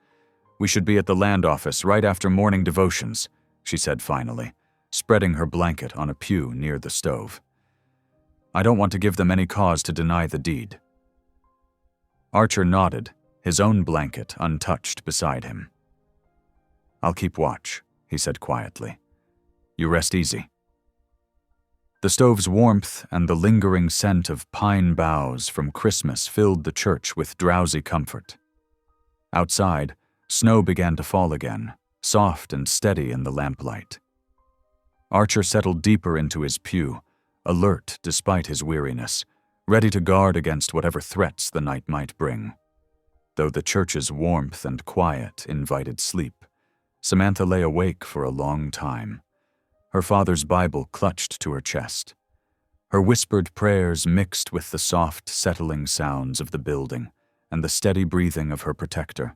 A: "We should be at the land office right after morning devotions," she said finally, spreading her blanket on a pew near the stove. "I don't want to give them any cause to deny the deed." Archer nodded, his own blanket untouched beside him. "I'll keep watch," he said quietly. "You rest easy." The stove's warmth and the lingering scent of pine boughs from Christmas filled the church with drowsy comfort. Outside, snow began to fall again, soft and steady in the lamplight. Archer settled deeper into his pew, alert despite his weariness, ready to guard against whatever threats the night might bring. Though the church's warmth and quiet invited sleep, Samantha lay awake for a long time, her father's Bible clutched to her chest. Her whispered prayers mixed with the soft, settling sounds of the building and the steady breathing of her protector,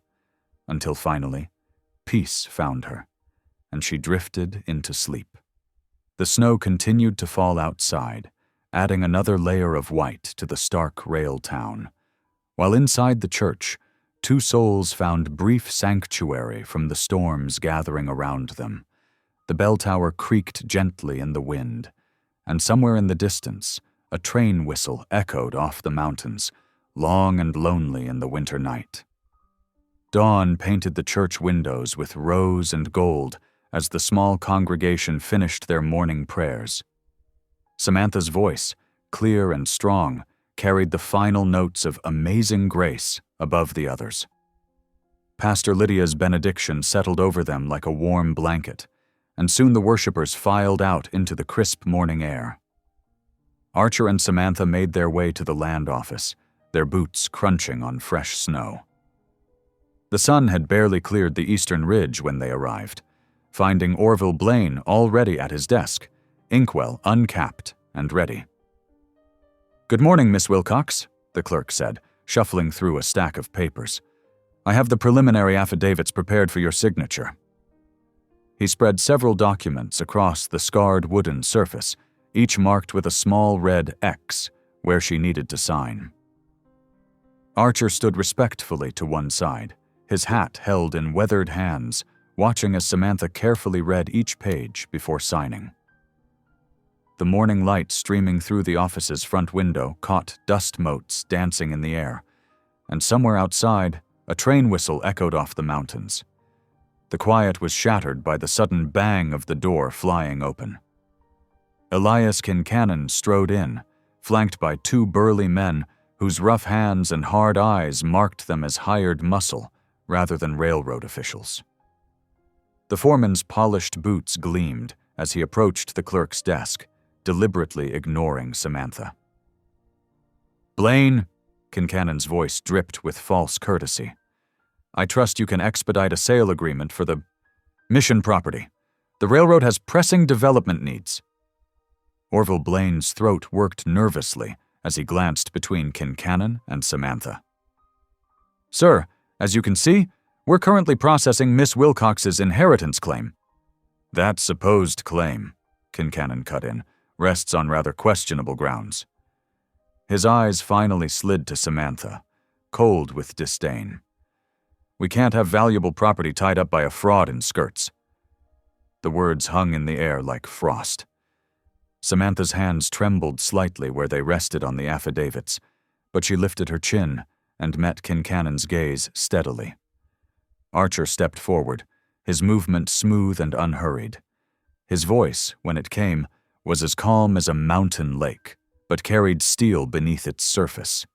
A: until finally, peace found her, and she drifted into sleep. The snow continued to fall outside, adding another layer of white to the stark rail town, while inside the church, 2 souls found brief sanctuary from the storms gathering around them. The bell tower creaked gently in the wind, and somewhere in the distance, a train whistle echoed off the mountains, long and lonely in the winter night. Dawn painted the church windows with rose and gold as the small congregation finished their morning prayers. Samantha's voice, clear and strong, carried the final notes of Amazing Grace above the others. Pastor Lydia's benediction settled over them like a warm blanket, and soon the worshippers filed out into the crisp morning air. Archer and Samantha made their way to the land office, their boots crunching on fresh snow. The sun had barely cleared the eastern ridge when they arrived, finding Orville Blaine already at his desk, inkwell uncapped and ready. "Good morning, Miss Wilcox," the clerk said, shuffling through a stack of papers. "I have the preliminary affidavits prepared for your signature." He spread several documents across the scarred wooden surface, each marked with a small red X where she needed to sign. Archer stood respectfully to one side, his hat held in weathered hands, watching as Samantha carefully read each page before signing. The morning light streaming through the office's front window caught dust motes dancing in the air, and somewhere outside, a train whistle echoed off the mountains. The quiet was shattered by the sudden bang of the door flying open. Elias Kincannon strode in, flanked by two burly men whose rough hands and hard eyes marked them as hired muscle rather than railroad officials. The foreman's polished boots gleamed as he approached the clerk's desk, deliberately ignoring Samantha. "Blaine," Kincannon's voice dripped with false courtesy, "I trust you can expedite a sale agreement for the Mission property. The railroad has pressing development needs." Orville Blaine's throat worked nervously as he glanced between Kincannon and Samantha. "Sir, as you can see, we're currently processing Miss Wilcox's inheritance claim." "That supposed claim," Kincannon cut in, "rests on rather questionable grounds." His eyes finally slid to Samantha, cold with disdain. "We can't have valuable property tied up by a fraud in skirts." The words hung in the air like frost. Samantha's hands trembled slightly where they rested on the affidavits, but she lifted her chin and met Kincannon's gaze steadily. Archer stepped forward, his movement smooth and unhurried. His voice, when it came, was as calm as a mountain lake, but carried steel beneath its surface.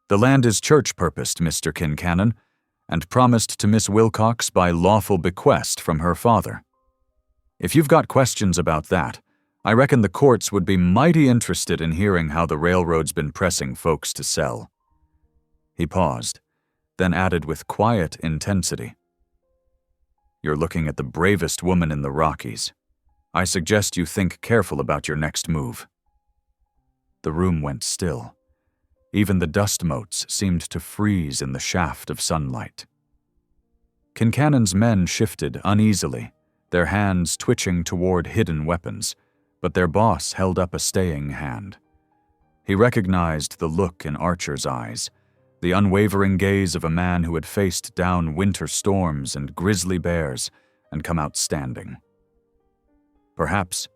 A: "The land is church-purposed, Mr. Kincannon, and promised to Miss Wilcox by lawful bequest from her father. If you've got questions about that, I reckon the courts would be mighty interested in hearing how the railroad's been pressing folks to sell." He paused, then added with quiet intensity, "You're looking at the bravest woman in the Rockies. I suggest you think careful about your next move." The room went still. Even the dust motes seemed to freeze in the shaft of sunlight. Kincannon's men shifted uneasily, their hands twitching toward hidden weapons, but their boss held up a staying hand. He recognized the look in Archer's eyes, the unwavering gaze of a man who had faced down winter storms and grizzly bears and come out standing. "Perhaps,"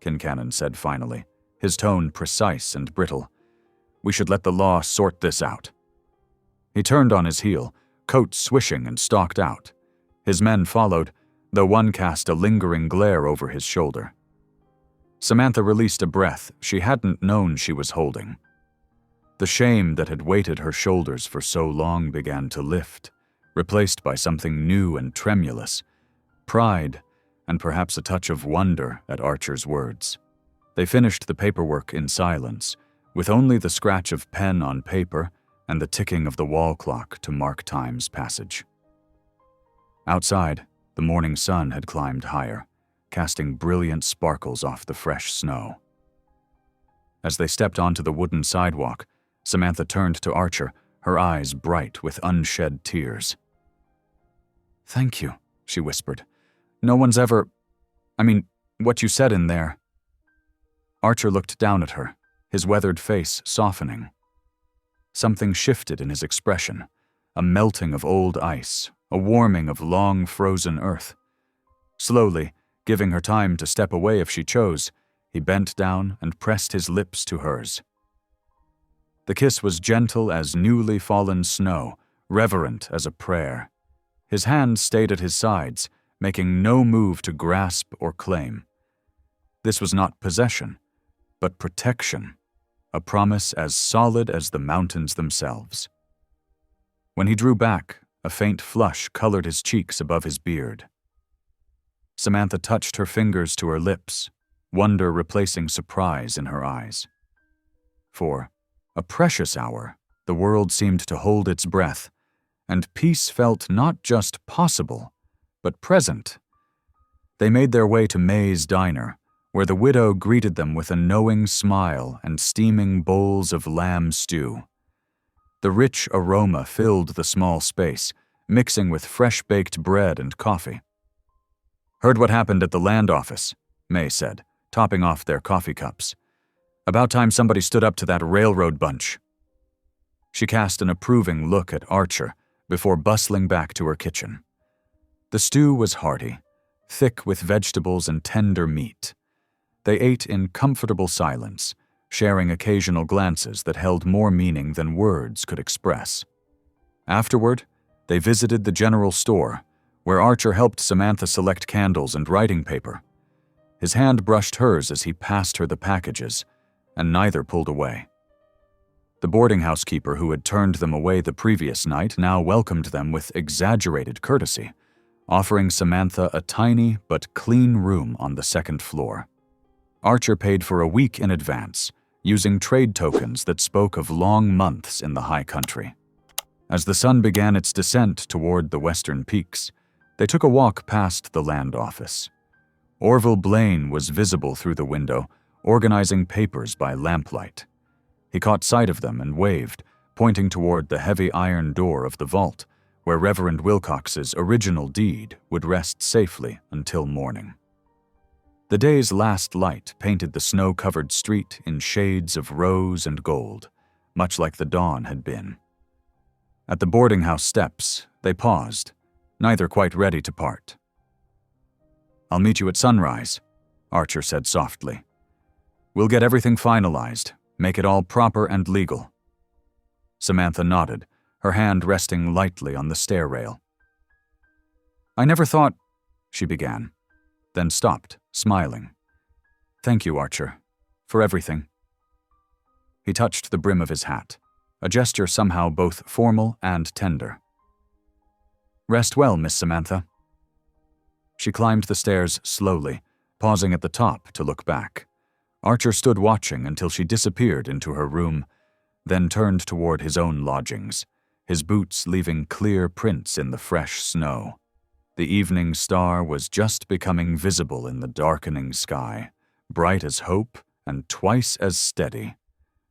A: Kincannon said finally, his tone precise and brittle, "we should let the law sort this out." He turned on his heel, coat swishing, and stalked out. His men followed, though one cast a lingering glare over his shoulder. Samantha released a breath she hadn't known she was holding. The shame that had weighted her shoulders for so long began to lift, replaced by something new and tremulous, pride, and perhaps a touch of wonder at Archer's words. They finished the paperwork in silence, with only the scratch of pen on paper and the ticking of the wall clock to mark time's passage. Outside, the morning sun had climbed higher, casting brilliant sparkles off the fresh snow. As they stepped onto the wooden sidewalk, Samantha turned to Archer, her eyes bright with unshed tears. "Thank you," she whispered. "No one's ever... what you said in there." Archer looked down at her, his weathered face softening. Something shifted in his expression, a melting of old ice, a warming of long frozen earth. Slowly, giving her time to step away if she chose, he bent down and pressed his lips to hers. The kiss was gentle as newly fallen snow, reverent as a prayer. His hands stayed at his sides, making no move to grasp or claim. This was not possession, but protection, a promise as solid as the mountains themselves. When he drew back, a faint flush colored his cheeks above his beard. Samantha touched her fingers to her lips, wonder replacing surprise in her eyes. For a precious hour, the world seemed to hold its breath, and peace felt not just possible, but present. They made their way to May's Diner, where the widow greeted them with a knowing smile and steaming bowls of lamb stew. The rich aroma filled the small space, mixing with fresh-baked bread and coffee. Heard what happened at the land office, May said, topping off their coffee cups. About time somebody stood up to that railroad bunch. She cast an approving look at Archer before bustling back to her kitchen. The stew was hearty, thick with vegetables and tender meat. They ate in comfortable silence, sharing occasional glances that held more meaning than words could express. Afterward, they visited the general store, where Archer helped Samantha select candles and writing paper. His hand brushed hers as he passed her the packages, and neither pulled away. The boarding house keeper who had turned them away the previous night now welcomed them with exaggerated courtesy, offering Samantha a tiny but clean room on the second floor. Archer paid for a week in advance, using trade tokens that spoke of long months in the high country. As the sun began its descent toward the western peaks, they took a walk past the land office. Orville Blaine was visible through the window, organizing papers by lamplight. He caught sight of them and waved, pointing toward the heavy iron door of the vault, where Reverend Wilcox's original deed would rest safely until morning. The day's last light painted the snow-covered street in shades of rose and gold, much like the dawn had been. At the boarding house steps, they paused, neither quite ready to part. "I'll meet you at sunrise," Archer said softly. "We'll get everything finalized, make it all proper and legal." Samantha nodded, her hand resting lightly on the stair rail. "I never thought," she began, then stopped, smiling. "Thank you, Archer, for everything." He touched the brim of his hat, a gesture somehow both formal and tender. "Rest well, Miss Samantha." She climbed the stairs slowly, pausing at the top to look back. Archer stood watching until she disappeared into her room, then turned toward his own lodgings, his boots leaving clear prints in the fresh snow. The evening star was just becoming visible in the darkening sky, bright as hope and twice as steady.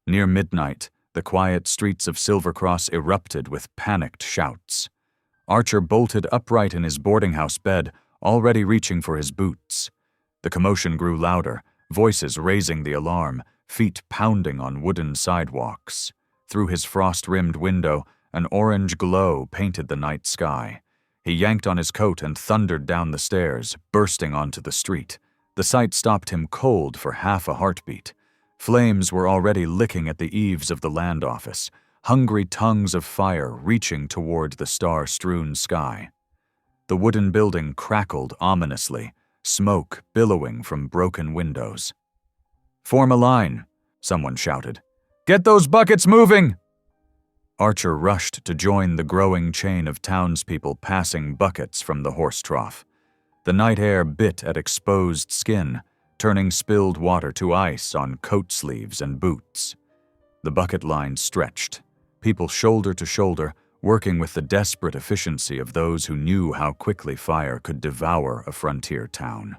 A: Near midnight, the quiet streets of Silver Cross erupted with panicked shouts. Archer bolted upright in his boarding house bed, already reaching for his boots. The commotion grew louder, voices raising the alarm, feet pounding on wooden sidewalks. Through his frost-rimmed window, an orange glow painted the night sky. He yanked on his coat and thundered down the stairs, bursting onto the street. The sight stopped him cold for half a heartbeat. Flames were already licking at the eaves of the land office, hungry tongues of fire reaching toward the star-strewn sky. The wooden building crackled ominously, smoke billowing from broken windows. "Form a line," someone shouted. "Get those buckets moving!" Archer rushed to join the growing chain of townspeople passing buckets from the horse trough. The night air bit at exposed skin, turning spilled water to ice on coat sleeves and boots. The bucket line stretched, people shoulder to shoulder, working with the desperate efficiency of those who knew how quickly fire could devour a frontier town.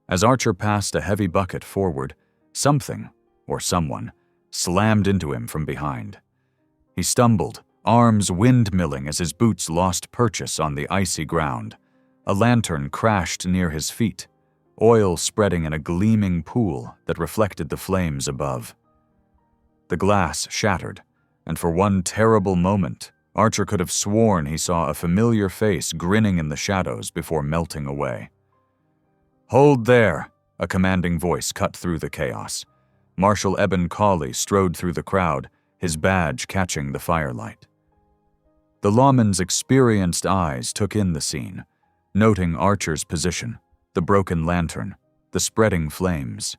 A: As Archer passed a heavy bucket forward, something, or someone, slammed into him from behind. He stumbled, arms windmilling as his boots lost purchase on the icy ground. A lantern crashed near his feet, oil spreading in a gleaming pool that reflected the flames above. The glass shattered, and for one terrible moment, Archer could have sworn he saw a familiar face grinning in the shadows before melting away. "Hold there," a commanding voice cut through the chaos. Marshal Eben Cawley strode through the crowd, his badge catching the firelight. The lawman's experienced eyes took in the scene, noting Archer's position, the broken lantern, the spreading flames.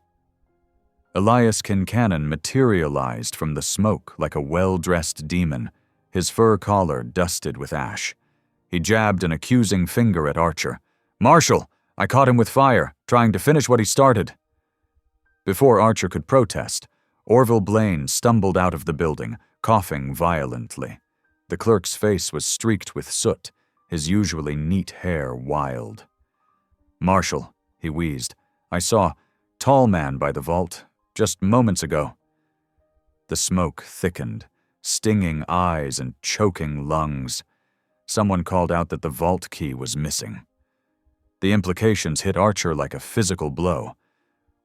A: Elias Kincannon materialized from the smoke like a well-dressed demon, his fur collar dusted with ash. He jabbed an accusing finger at Archer. "Marshal, I caught him with fire, trying to finish what he started." Before Archer could protest, Orville Blaine stumbled out of the building, coughing violently. The clerk's face was streaked with soot, his usually neat hair wild. "Marshal," he wheezed, "I saw tall man by the vault just moments ago." The smoke thickened, stinging eyes and choking lungs. Someone called out that the vault key was missing. The implications hit Archer like a physical blow.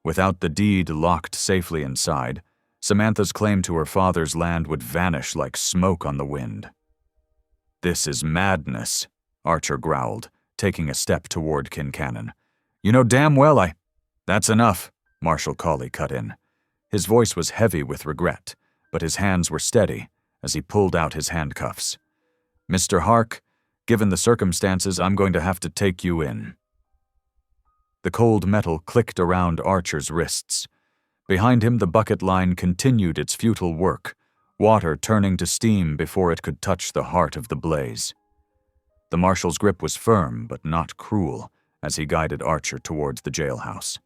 A: Without the deed locked safely inside, Samantha's claim to her father's land would vanish like smoke on the wind. "This is madness," Archer growled, taking a step toward Kincannon. "You know damn well I—" "That's enough," Marshal Cawley cut in. His voice was heavy with regret, but his hands were steady as he pulled out his handcuffs. "Mr. Hark, given the circumstances, I'm going to have to take you in." The cold metal clicked around Archer's wrists. Behind him, the bucket line continued its futile work, water turning to steam before it could touch the heart of the blaze. The marshal's grip was firm but not cruel as he guided Archer towards the jailhouse.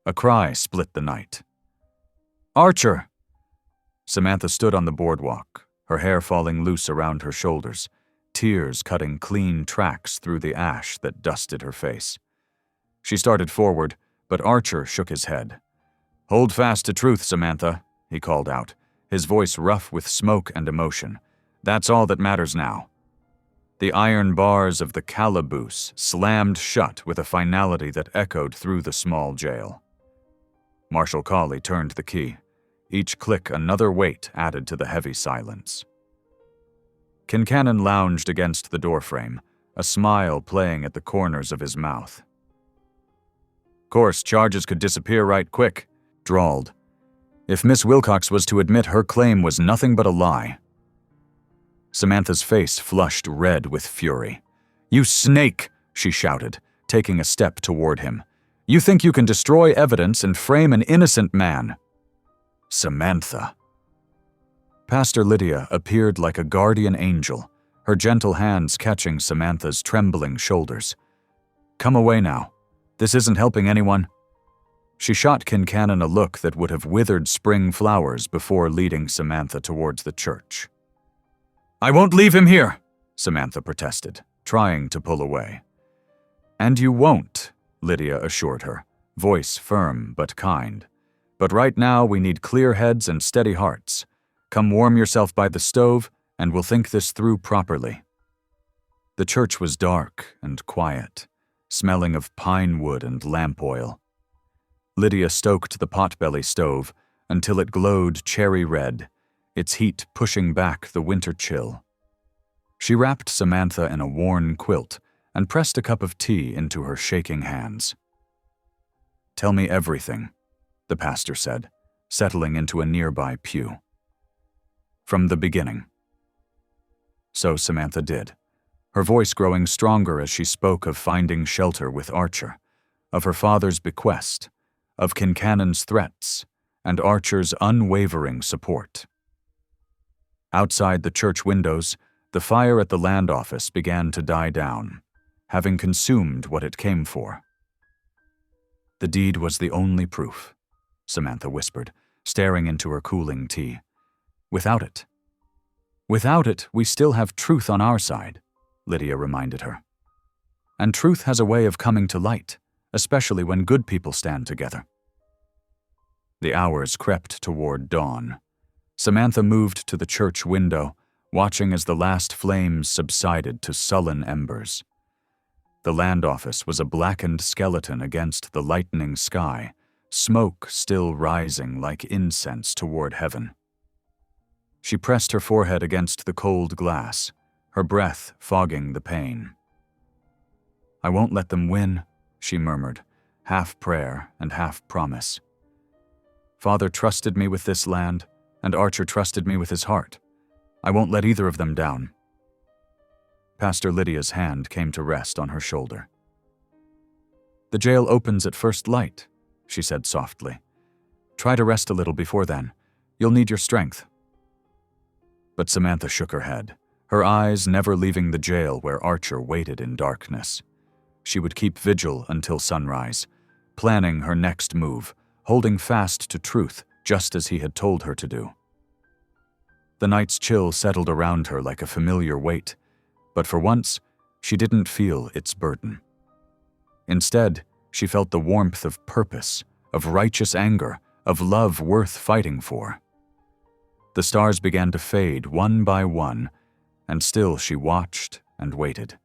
A: A cry split the night. "Archer!" Samantha stood on the boardwalk, her hair falling loose around her shoulders, tears cutting clean tracks through the ash that dusted her face. She started forward, but Archer shook his head. "Hold fast to truth, Samantha," he called out, his voice rough with smoke and emotion. "That's all that matters now." The iron bars of the calaboose slammed shut with a finality that echoed through the small jail. Marshal Cawley turned the key. Each click another weight added to the heavy silence. Kincannon lounged against the doorframe, a smile playing at the corners of his mouth. "Course, charges could disappear right quick," drawled. "If Miss Wilcox was to admit her claim was nothing but a lie." Samantha's face flushed red with fury. "You snake!" she shouted, taking a step toward him. "You think you can destroy evidence and frame an innocent man?" "Samantha." Pastor Lydia appeared like a guardian angel, her gentle hands catching Samantha's trembling shoulders. "Come away now. This isn't helping anyone." She shot Kincannon a look that would have withered spring flowers before leading Samantha towards the church. "I won't leave him here," Samantha protested, trying to pull away. "And you won't," Lydia assured her, voice firm but kind. "But right now we need clear heads and steady hearts. Come warm yourself by the stove, and we'll think this through properly." The church was dark and quiet, smelling of pine wood and lamp oil. Lydia stoked the potbelly stove until it glowed cherry red, its heat pushing back the winter chill. She wrapped Samantha in a worn quilt and pressed a cup of tea into her shaking hands. "Tell me everything," the pastor said, settling into a nearby pew. "From the beginning." So Samantha did, her voice growing stronger as she spoke of finding shelter with Archer, of her father's bequest, of Kincannon's threats, and Archer's unwavering support. Outside the church windows, the fire at the land office began to die down, having consumed what it came for. "The deed was the only proof," Samantha whispered, staring into her cooling tea. Without it, we still have truth on our side," Lydia reminded her. "And truth has a way of coming to light, especially when good people stand together." The hours crept toward dawn. Samantha moved to the church window, watching as the last flames subsided to sullen embers. The land office was a blackened skeleton against the lightening sky, smoke still rising like incense toward heaven. She pressed her forehead against the cold glass, her breath fogging the pain. "I won't let them win," she murmured, half prayer and half promise. "Father trusted me with this land, and Archer trusted me with his heart. I won't let either of them down." Pastor Lydia's hand came to rest on her shoulder. "The jail opens at first light," she said softly. "Try to rest a little before then. You'll need your strength." But Samantha shook her head, her eyes never leaving the jail where Archer waited in darkness. She would keep vigil until sunrise, planning her next move, holding fast to truth just as he had told her to do. The night's chill settled around her like a familiar weight, but for once, she didn't feel its burden. Instead, she felt the warmth of purpose, of righteous anger, of love worth fighting for. The stars began to fade one by one, and still she watched and waited.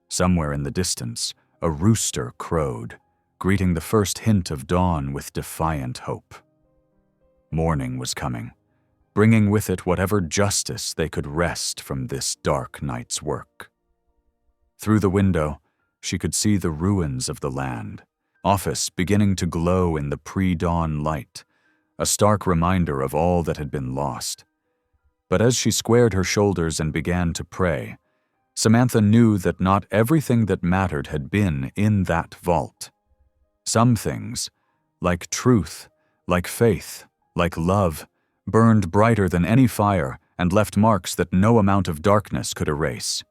A: Somewhere in the distance, a rooster crowed, greeting the first hint of dawn with defiant hope. Morning was coming, bringing with it whatever justice they could wrest from this dark night's work. Through the window, she could see the ruins of the land, office beginning to glow in the pre-dawn light, a stark reminder of all that had been lost. But as she squared her shoulders and began to pray, Samantha knew that not everything that mattered had been in that vault. Some things, like truth, like faith, like love, burned brighter than any fire and left marks that no amount of darkness could erase.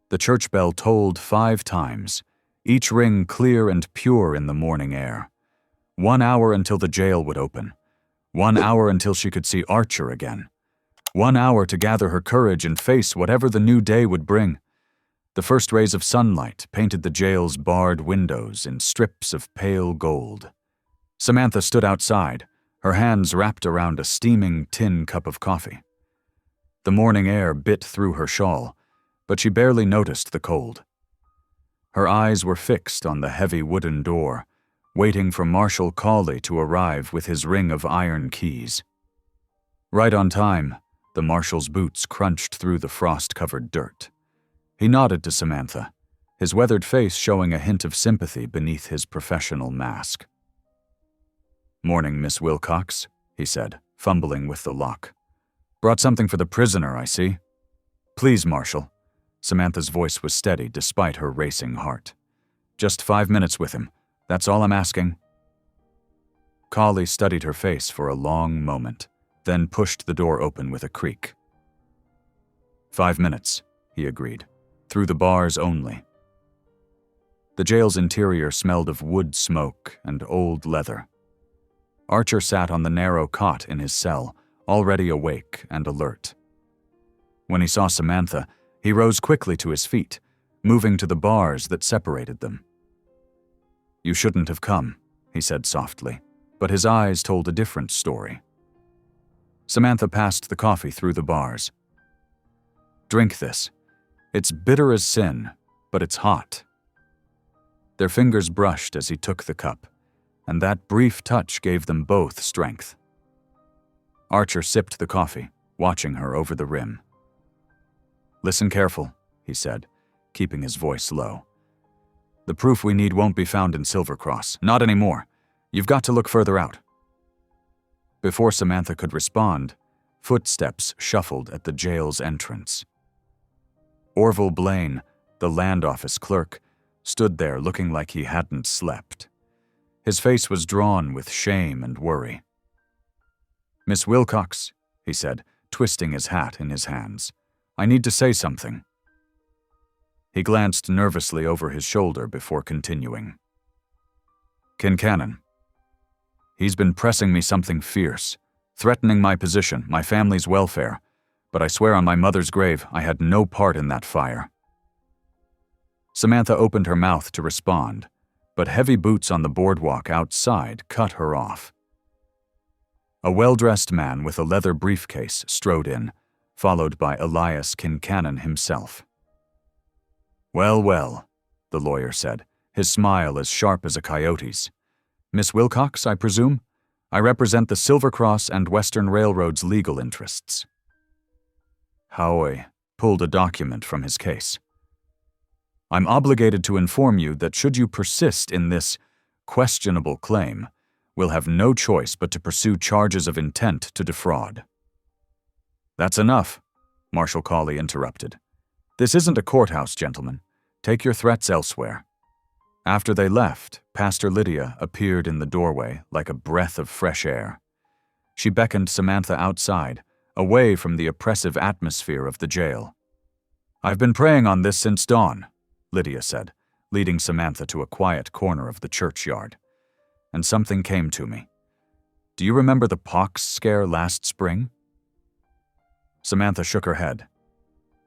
A: The church bell tolled 5 times, each ring clear and pure in the morning air. 1 hour until the jail would open. 1 hour until she could see Archer again. 1 hour to gather her courage and face whatever the new day would bring. The first rays of sunlight painted the jail's barred windows in strips of pale gold. Samantha stood outside, her hands wrapped around a steaming tin cup of coffee. The morning air bit through her shawl, but she barely noticed the cold. Her eyes were fixed on the heavy wooden door, waiting for Marshal Cawley to arrive with his ring of iron keys. Right on time, the marshal's boots crunched through the frost-covered dirt. He nodded to Samantha, his weathered face showing a hint of sympathy beneath his professional mask. "Morning, Miss Wilcox," he said, fumbling with the lock. "Brought something for the prisoner, I see." "Please, Marshal." Samantha's voice was steady despite her racing heart. "Just 5 minutes with him. That's all I'm asking." Cawley studied her face for a long moment, then pushed the door open with a creak. 5 minutes, he agreed, through the bars only. The jail's interior smelled of wood smoke and old leather. Archer sat on the narrow cot in his cell, already awake and alert. When he saw Samantha, he rose quickly to his feet, moving to the bars that separated them. "You shouldn't have come," he said softly, but his eyes told a different story. Samantha passed the coffee through the bars. "Drink this. It's bitter as sin, but it's hot." Their fingers brushed as he took the cup, and that brief touch gave them both strength. Archer sipped the coffee, watching her over the rim. "Listen careful," he said, keeping his voice low. "The proof we need won't be found in Silvercross. Not anymore. You've got to look further out." Before Samantha could respond, footsteps shuffled at the jail's entrance. Orville Blaine, the land office clerk, stood there looking like he hadn't slept. His face was drawn with shame and worry. "Miss Wilcox," he said, twisting his hat in his hands, "I need to say something." He glanced nervously over his shoulder before continuing. "Kincannon. He's been pressing me something fierce, threatening my position, my family's welfare, but I swear on my mother's grave I had no part in that fire." Samantha opened her mouth to respond, but heavy boots on the boardwalk outside cut her off. A well-dressed man with a leather briefcase strode in, followed by Elias Kincannon himself. "Well, well," the lawyer said, his smile as sharp as a coyote's. "Miss Wilcox, I presume? I represent the Silvercross and Western Railroad's legal interests." Howe pulled a document from his case. "I'm obligated to inform you that should you persist in this questionable claim, we'll have no choice but to pursue charges of intent to defraud." "That's enough," Marshal Cawley interrupted. "This isn't a courthouse, gentlemen. Take your threats elsewhere." After they left, Pastor Lydia appeared in the doorway like a breath of fresh air. She beckoned Samantha outside, away from the oppressive atmosphere of the jail. "I've been praying on this since dawn," Lydia said, leading Samantha to a quiet corner of the churchyard. "And something came to me. Do you remember the pox scare last spring?" Samantha shook her head.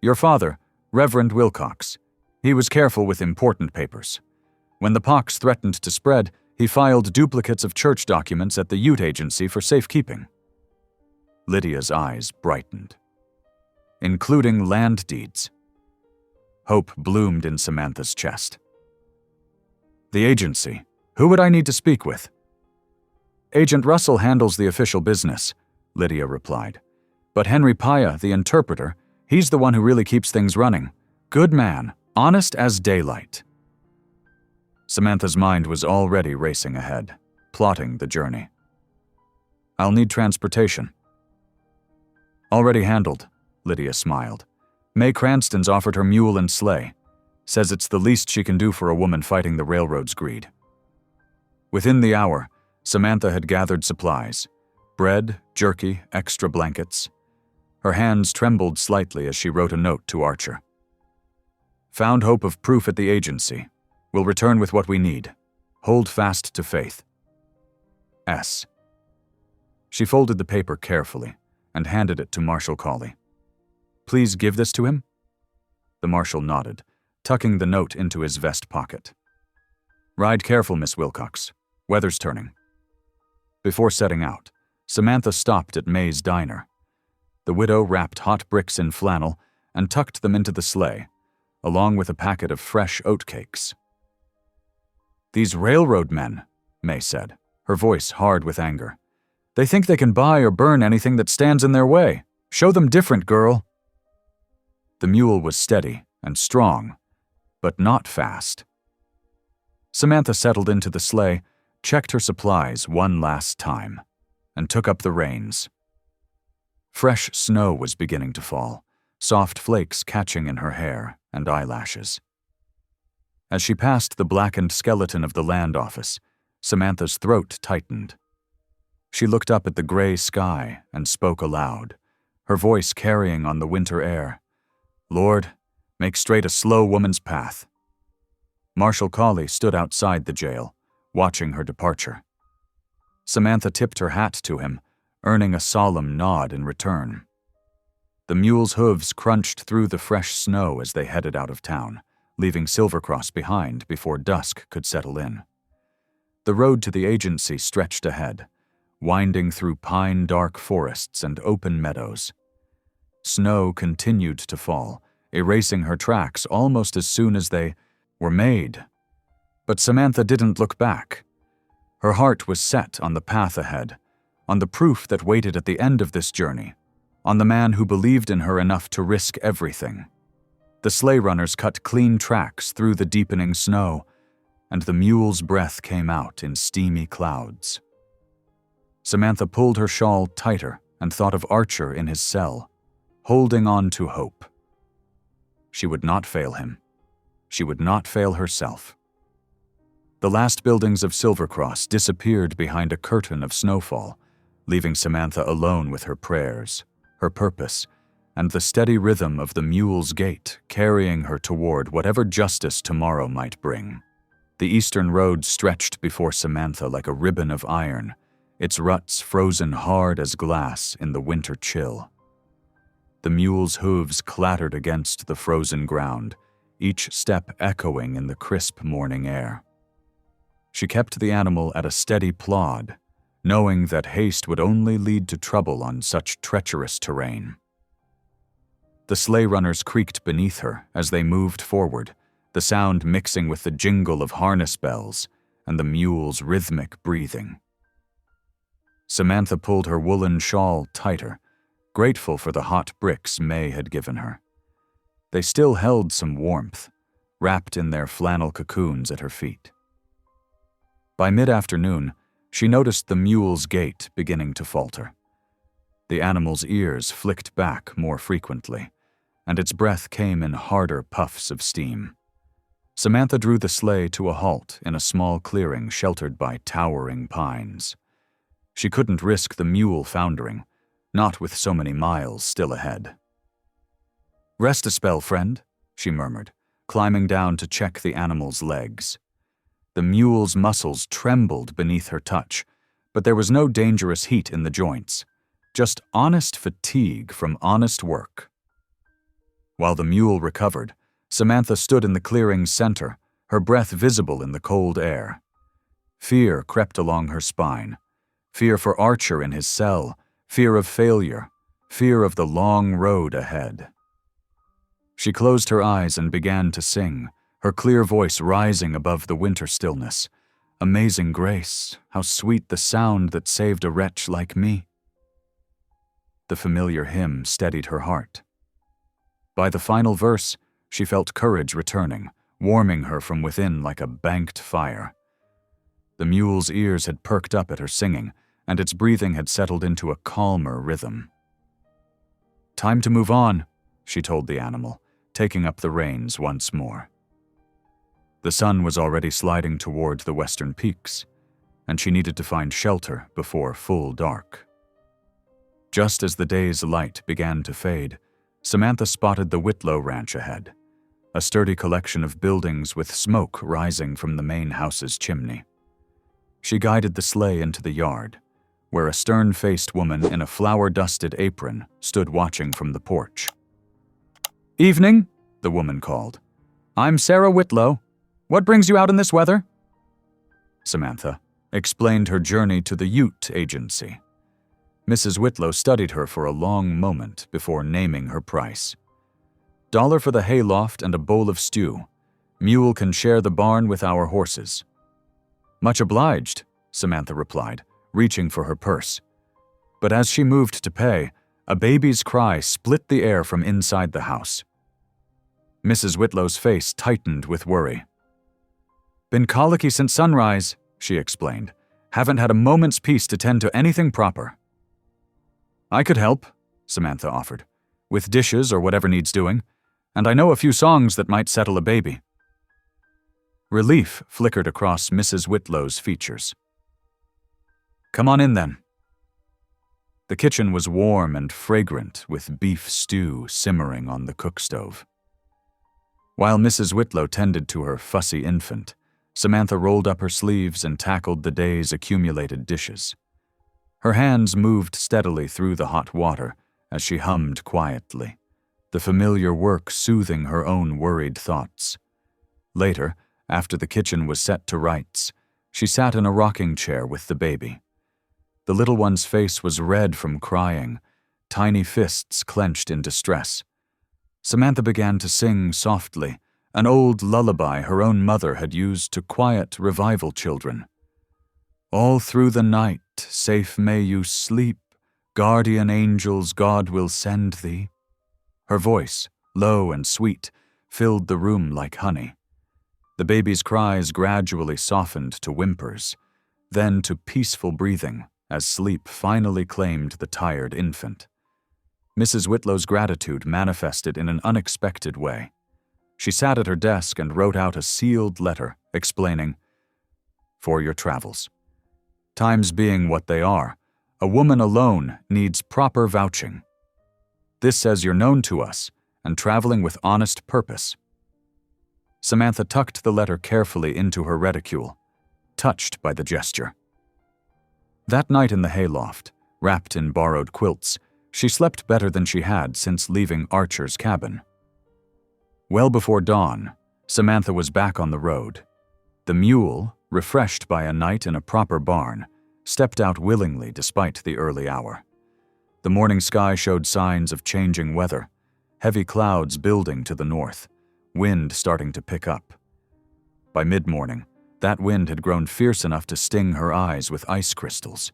A: "Your father, Reverend Wilcox. He was careful with important papers. When the pox threatened to spread, he filed duplicates of church documents at the Ute Agency for safekeeping." Lydia's eyes brightened. "Including land deeds." Hope bloomed in Samantha's chest. "The agency. Who would I need to speak with?" "Agent Russell handles the official business," Lydia replied. "But Henry Paya, the interpreter, he's the one who really keeps things running. Good man, honest as daylight." Samantha's mind was already racing ahead, plotting the journey. "I'll need transportation." "Already handled," Lydia smiled. "May Cranston's offered her mule and sleigh. Says it's the least she can do for a woman fighting the railroad's greed." Within the hour, Samantha had gathered supplies: bread, jerky, extra blankets. Her hands trembled slightly as she wrote a note to Archer. "Found hope of proof at the agency. Will return with what we need. Hold fast to faith. S." She folded the paper carefully and handed it to Marshal Cawley. "Please give this to him?" The marshal nodded, tucking the note into his vest pocket. "Ride careful, Miss Wilcox. Weather's turning." Before setting out, Samantha stopped at May's diner. The widow wrapped hot bricks in flannel and tucked them into the sleigh, along with a packet of fresh oatcakes. "These railroad men," May said, her voice hard with anger. "They think they can buy or burn anything that stands in their way. Show them different, girl." The mule was steady and strong, but not fast. Samantha settled into the sleigh, checked her supplies one last time, and took up the reins. Fresh snow was beginning to fall, soft flakes catching in her hair and eyelashes. As she passed the blackened skeleton of the land office, Samantha's throat tightened. She looked up at the gray sky and spoke aloud, her voice carrying on the winter air. "Lord, make straight a slow woman's path." Marshal Cawley stood outside the jail, watching her departure. Samantha tipped her hat to him, earning a solemn nod in return. The mule's hooves crunched through the fresh snow as they headed out of town, leaving Silvercross behind before dusk could settle in. The road to the agency stretched ahead, winding through pine-dark forests and open meadows. Snow continued to fall, erasing her tracks almost as soon as they were made. But Samantha didn't look back. Her heart was set on the path ahead, on the proof that waited at the end of this journey, on the man who believed in her enough to risk everything. The sleigh runners cut clean tracks through the deepening snow, and the mule's breath came out in steamy clouds. Samantha pulled her shawl tighter and thought of Archer in his cell, holding on to hope. She would not fail him. She would not fail herself. The last buildings of Silvercross disappeared behind a curtain of snowfall, leaving Samantha alone with her prayers, her purpose, and the steady rhythm of the mule's gait carrying her toward whatever justice tomorrow might bring. The eastern road stretched before Samantha like a ribbon of iron, its ruts frozen hard as glass in the winter chill. The mule's hooves clattered against the frozen ground, each step echoing in the crisp morning air. She kept the animal at a steady plod, knowing that haste would only lead to trouble on such treacherous terrain. The sleigh runners creaked beneath her as they moved forward, the sound mixing with the jingle of harness bells and the mule's rhythmic breathing. Samantha pulled her woolen shawl tighter, grateful for the hot bricks May had given her. They still held some warmth, wrapped in their flannel cocoons at her feet. By mid-afternoon, she noticed the mule's gait beginning to falter. The animal's ears flicked back more frequently, and its breath came in harder puffs of steam. Samantha drew the sleigh to a halt in a small clearing sheltered by towering pines. She couldn't risk the mule foundering, not with so many miles still ahead. "Rest a spell, friend," she murmured, climbing down to check the animal's legs. The mule's muscles trembled beneath her touch, but there was no dangerous heat in the joints, just honest fatigue from honest work. While the mule recovered, Samantha stood in the clearing's center, her breath visible in the cold air. Fear crept along her spine, fear for Archer in his cell, fear of failure, fear of the long road ahead. She closed her eyes and began to sing, her clear voice rising above the winter stillness. Amazing grace, how sweet the sound that saved a wretch like me. The familiar hymn steadied her heart. By the final verse, she felt courage returning, warming her from within like a banked fire. The mule's ears had perked up at her singing, and its breathing had settled into a calmer rhythm. "Time to move on," she told the animal, taking up the reins once more. The sun was already sliding toward the western peaks, and she needed to find shelter before full dark. Just as the day's light began to fade, Samantha spotted the Whitlow Ranch ahead, a sturdy collection of buildings with smoke rising from the main house's chimney. She guided the sleigh into the yard, where a stern-faced woman in a flour-dusted apron stood watching from the porch. "Evening," the woman called. "I'm Sarah Whitlow. What brings you out in this weather?" Samantha explained her journey to the Ute Agency. Mrs. Whitlow studied her for a long moment before naming her price. $1 for the hayloft and a bowl of stew. Mule can share the barn with our horses." "Much obliged," Samantha replied, reaching for her purse. But as she moved to pay, a baby's cry split the air from inside the house. Mrs. Whitlow's face tightened with worry. "Been colicky since sunrise," she explained. "Haven't had a moment's peace to tend to anything proper." "I could help," Samantha offered, "with dishes or whatever needs doing, and I know a few songs that might settle a baby." Relief flickered across Mrs. Whitlow's features. "Come on in, then." The kitchen was warm and fragrant with beef stew simmering on the cook stove. While Mrs. Whitlow tended to her fussy infant, Samantha rolled up her sleeves and tackled the day's accumulated dishes. Her hands moved steadily through the hot water as she hummed quietly, the familiar work soothing her own worried thoughts. Later, after the kitchen was set to rights, she sat in a rocking chair with the baby. The little one's face was red from crying, tiny fists clenched in distress. Samantha began to sing softly, an old lullaby her own mother had used to quiet revival children. "All through the night, safe may you sleep, guardian angels God will send thee." Her voice, low and sweet, filled the room like honey. The baby's cries gradually softened to whimpers, then to peaceful breathing as sleep finally claimed the tired infant. Mrs. Whitlow's gratitude manifested in an unexpected way. She sat at her desk and wrote out a sealed letter explaining, "For your travels. Times being what they are, a woman alone needs proper vouching. This says you're known to us and traveling with honest purpose." Samantha tucked the letter carefully into her reticule, touched by the gesture. That night in the hayloft, wrapped in borrowed quilts, she slept better than she had since leaving Archer's cabin. Well before dawn, Samantha was back on the road. The mule, refreshed by a night in a proper barn, stepped out willingly despite the early hour. The morning sky showed signs of changing weather, heavy clouds building to the north, wind starting to pick up. By mid-morning, that wind had grown fierce enough to sting her eyes with ice crystals.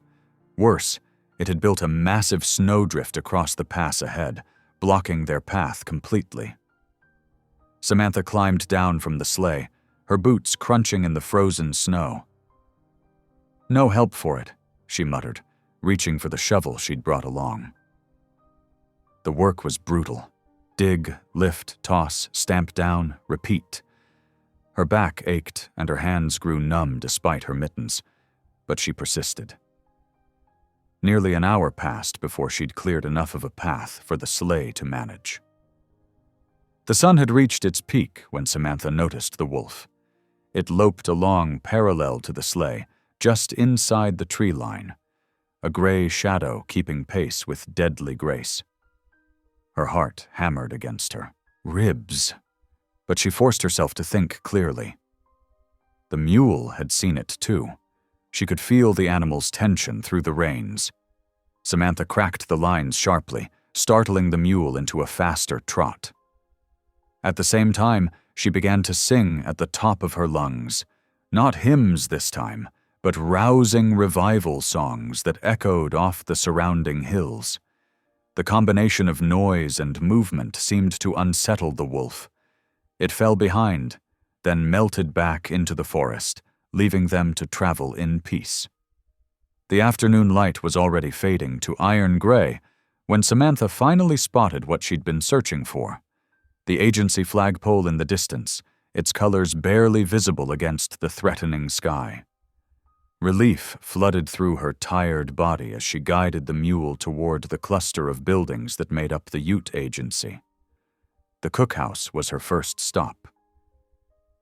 A: Worse, it had built a massive snowdrift across the pass ahead, blocking their path completely. Samantha climbed down from the sleigh, her boots crunching in the frozen snow. "No help for it," she muttered, reaching for the shovel she'd brought along. The work was brutal. Dig, lift, toss, stamp down, repeat. Her back ached and her hands grew numb despite her mittens, but she persisted. Nearly an hour passed before she'd cleared enough of a path for the sleigh to manage. The sun had reached its peak when Samantha noticed the wolf. It loped along parallel to the sleigh, just inside the tree line, a gray shadow keeping pace with deadly grace. Her heart hammered against her ribs, but she forced herself to think clearly. The mule had seen it too. She could feel the animal's tension through the reins. Samantha cracked the lines sharply, startling the mule into a faster trot. At the same time, she began to sing at the top of her lungs. Not hymns this time, but rousing revival songs that echoed off the surrounding hills. The combination of noise and movement seemed to unsettle the wolf. It fell behind, then melted back into the forest, leaving them to travel in peace. The afternoon light was already fading to iron gray when Samantha finally spotted what she'd been searching for. The agency flagpole in the distance, its colors barely visible against the threatening sky. Relief flooded through her tired body as she guided the mule toward the cluster of buildings that made up the Ute agency. The cookhouse was her first stop.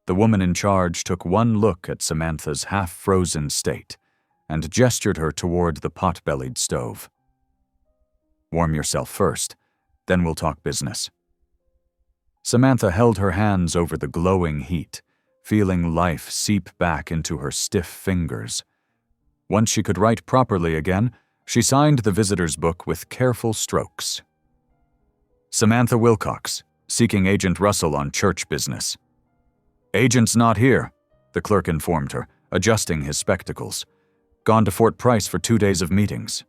A: The woman in charge took one look at Samantha's half-frozen state and gestured her toward the pot-bellied stove. "Warm yourself first, then we'll talk business." Samantha held her hands over the glowing heat, feeling life seep back into her stiff fingers. Once she could write properly again, she signed the visitor's book with careful strokes. Samantha Wilcox, seeking Agent Russell on church business. "Agent's not here," the clerk informed her, adjusting his spectacles. "Gone to Fort Price for 2 days of meetings."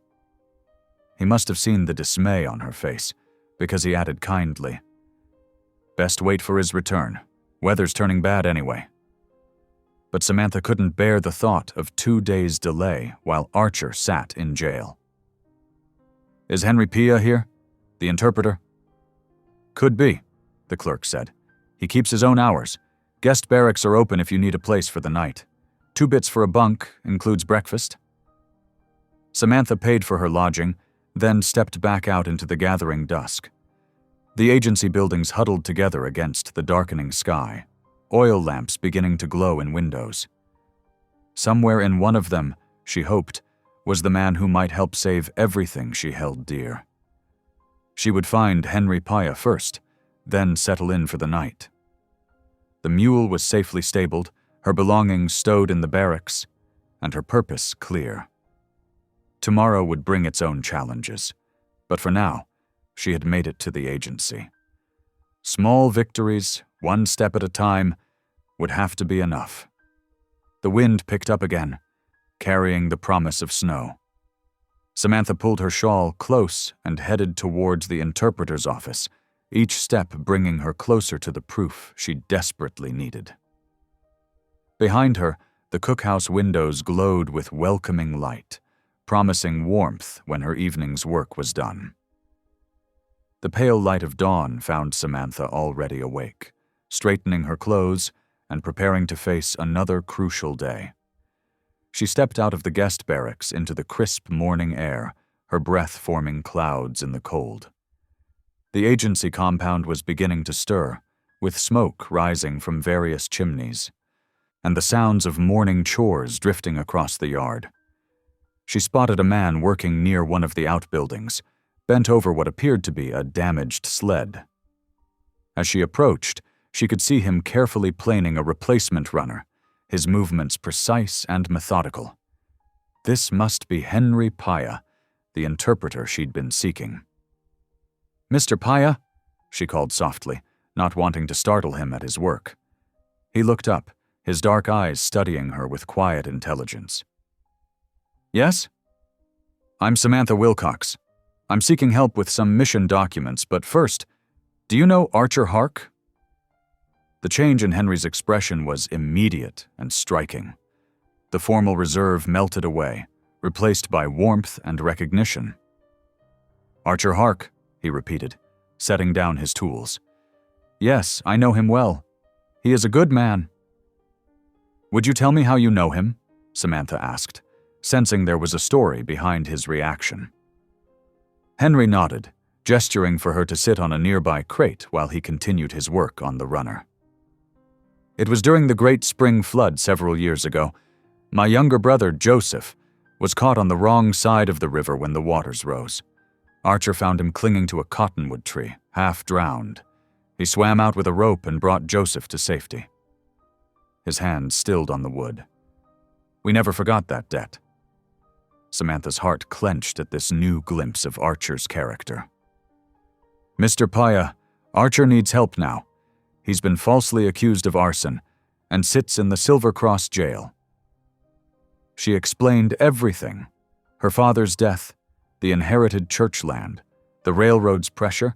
A: He must have seen the dismay on her face, because he added kindly, "Best wait for his return. Weather's turning bad anyway." But Samantha couldn't bear the thought of 2 days' delay while Archer sat in jail. "Is Henry Pia here? The interpreter?" "Could be," the clerk said. "He keeps his own hours. Guest barracks are open if you need a place for the night. 2 bits for a bunk, includes breakfast." Samantha paid for her lodging, then stepped back out into the gathering dusk. The agency buildings huddled together against the darkening sky, oil lamps beginning to glow in windows. Somewhere in one of them, she hoped, was the man who might help save everything she held dear. She would find Henry Pia first, then settle in for the night. The mule was safely stabled, her belongings stowed in the barracks, and her purpose clear. Tomorrow would bring its own challenges, but for now, she had made it to the agency. Small victories, one step at a time, would have to be enough. The wind picked up again, carrying the promise of snow. Samantha pulled her shawl close and headed towards the interpreter's office, each step bringing her closer to the proof she desperately needed. Behind her, the cookhouse windows glowed with welcoming light, promising warmth when her evening's work was done. The pale light of dawn found Samantha already awake, straightening her clothes and preparing to face another crucial day. She stepped out of the guest barracks into the crisp morning air, her breath forming clouds in the cold. The agency compound was beginning to stir, with smoke rising from various chimneys, and the sounds of morning chores drifting across the yard. She spotted a man working near one of the outbuildings, bent over what appeared to be a damaged sled. As she approached, she could see him carefully planing a replacement runner, his movements precise and methodical. This must be Henry Pia, the interpreter she'd been seeking. "Mr. Pia?" she called softly, not wanting to startle him at his work. He looked up, his dark eyes studying her with quiet intelligence. "Yes?" "I'm Samantha Wilcox. I'm seeking help with some mission documents, but first, do you know Archer Hark?" The change in Henry's expression was immediate and striking. The formal reserve melted away, replaced by warmth and recognition. "Archer Hark," he repeated, setting down his tools. "Yes, I know him well. He is a good man." "Would you tell me how you know him?" Samantha asked, sensing there was a story behind his reaction. Henry nodded, gesturing for her to sit on a nearby crate while he continued his work on the runner. "It was during the Great Spring Flood several years ago. My younger brother, Joseph, was caught on the wrong side of the river when the waters rose. Archer found him clinging to a cottonwood tree, half drowned. He swam out with a rope and brought Joseph to safety." His hand stilled on the wood. "We never forgot that debt." Samantha's heart clenched at this new glimpse of Archer's character. "Mr. Pia, Archer needs help now. He's been falsely accused of arson and sits in the Silver Cross jail." She explained everything: her father's death, the inherited church land, the railroad's pressure,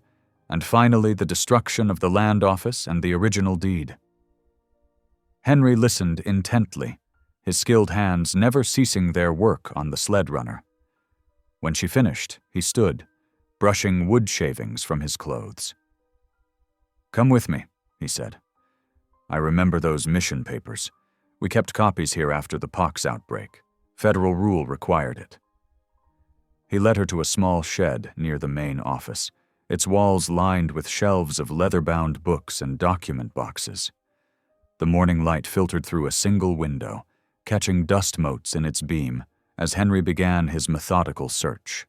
A: and finally the destruction of the land office and the original deed. Henry listened intently, his skilled hands never ceasing their work on the sled runner. When she finished, he stood, brushing wood shavings from his clothes. "Come with me," he said. "I remember those mission papers. We kept copies here after the pox outbreak. Federal rule required it." He led her to a small shed near the main office, its walls lined with shelves of leather-bound books and document boxes. The morning light filtered through a single window, catching dust motes in its beam as Henry began his methodical search.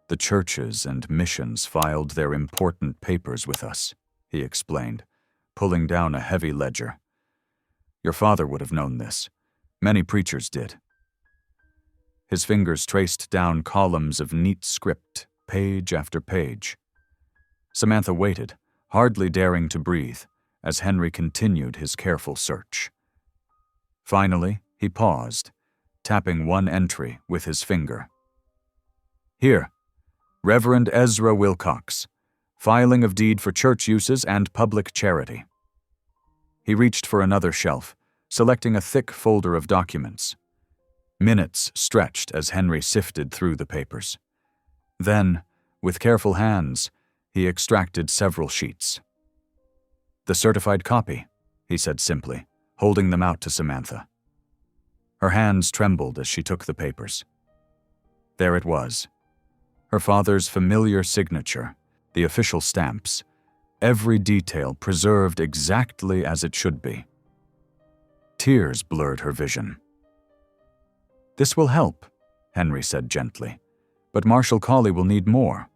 A: "The churches and missions filed their important papers with us," he explained, pulling down a heavy ledger. "Your father would have known this. Many preachers did." His fingers traced down columns of neat script, page after page. Samantha waited, hardly daring to breathe, as Henry continued his careful search. Finally, he paused, tapping one entry with his finger. "Here, Reverend Ezra Wilcox, filing of deed for church uses and public charity." He reached for another shelf, selecting a thick folder of documents. Minutes stretched as Henry sifted through the papers. Then, with careful hands, he extracted several sheets. "The certified copy," he said simply, holding them out to Samantha. Her hands trembled as she took the papers. There it was. Her father's familiar signature, the official stamps, every detail preserved exactly as it should be. Tears blurred her vision. "This will help," Henry said gently, "but Marshal Cawley will need more.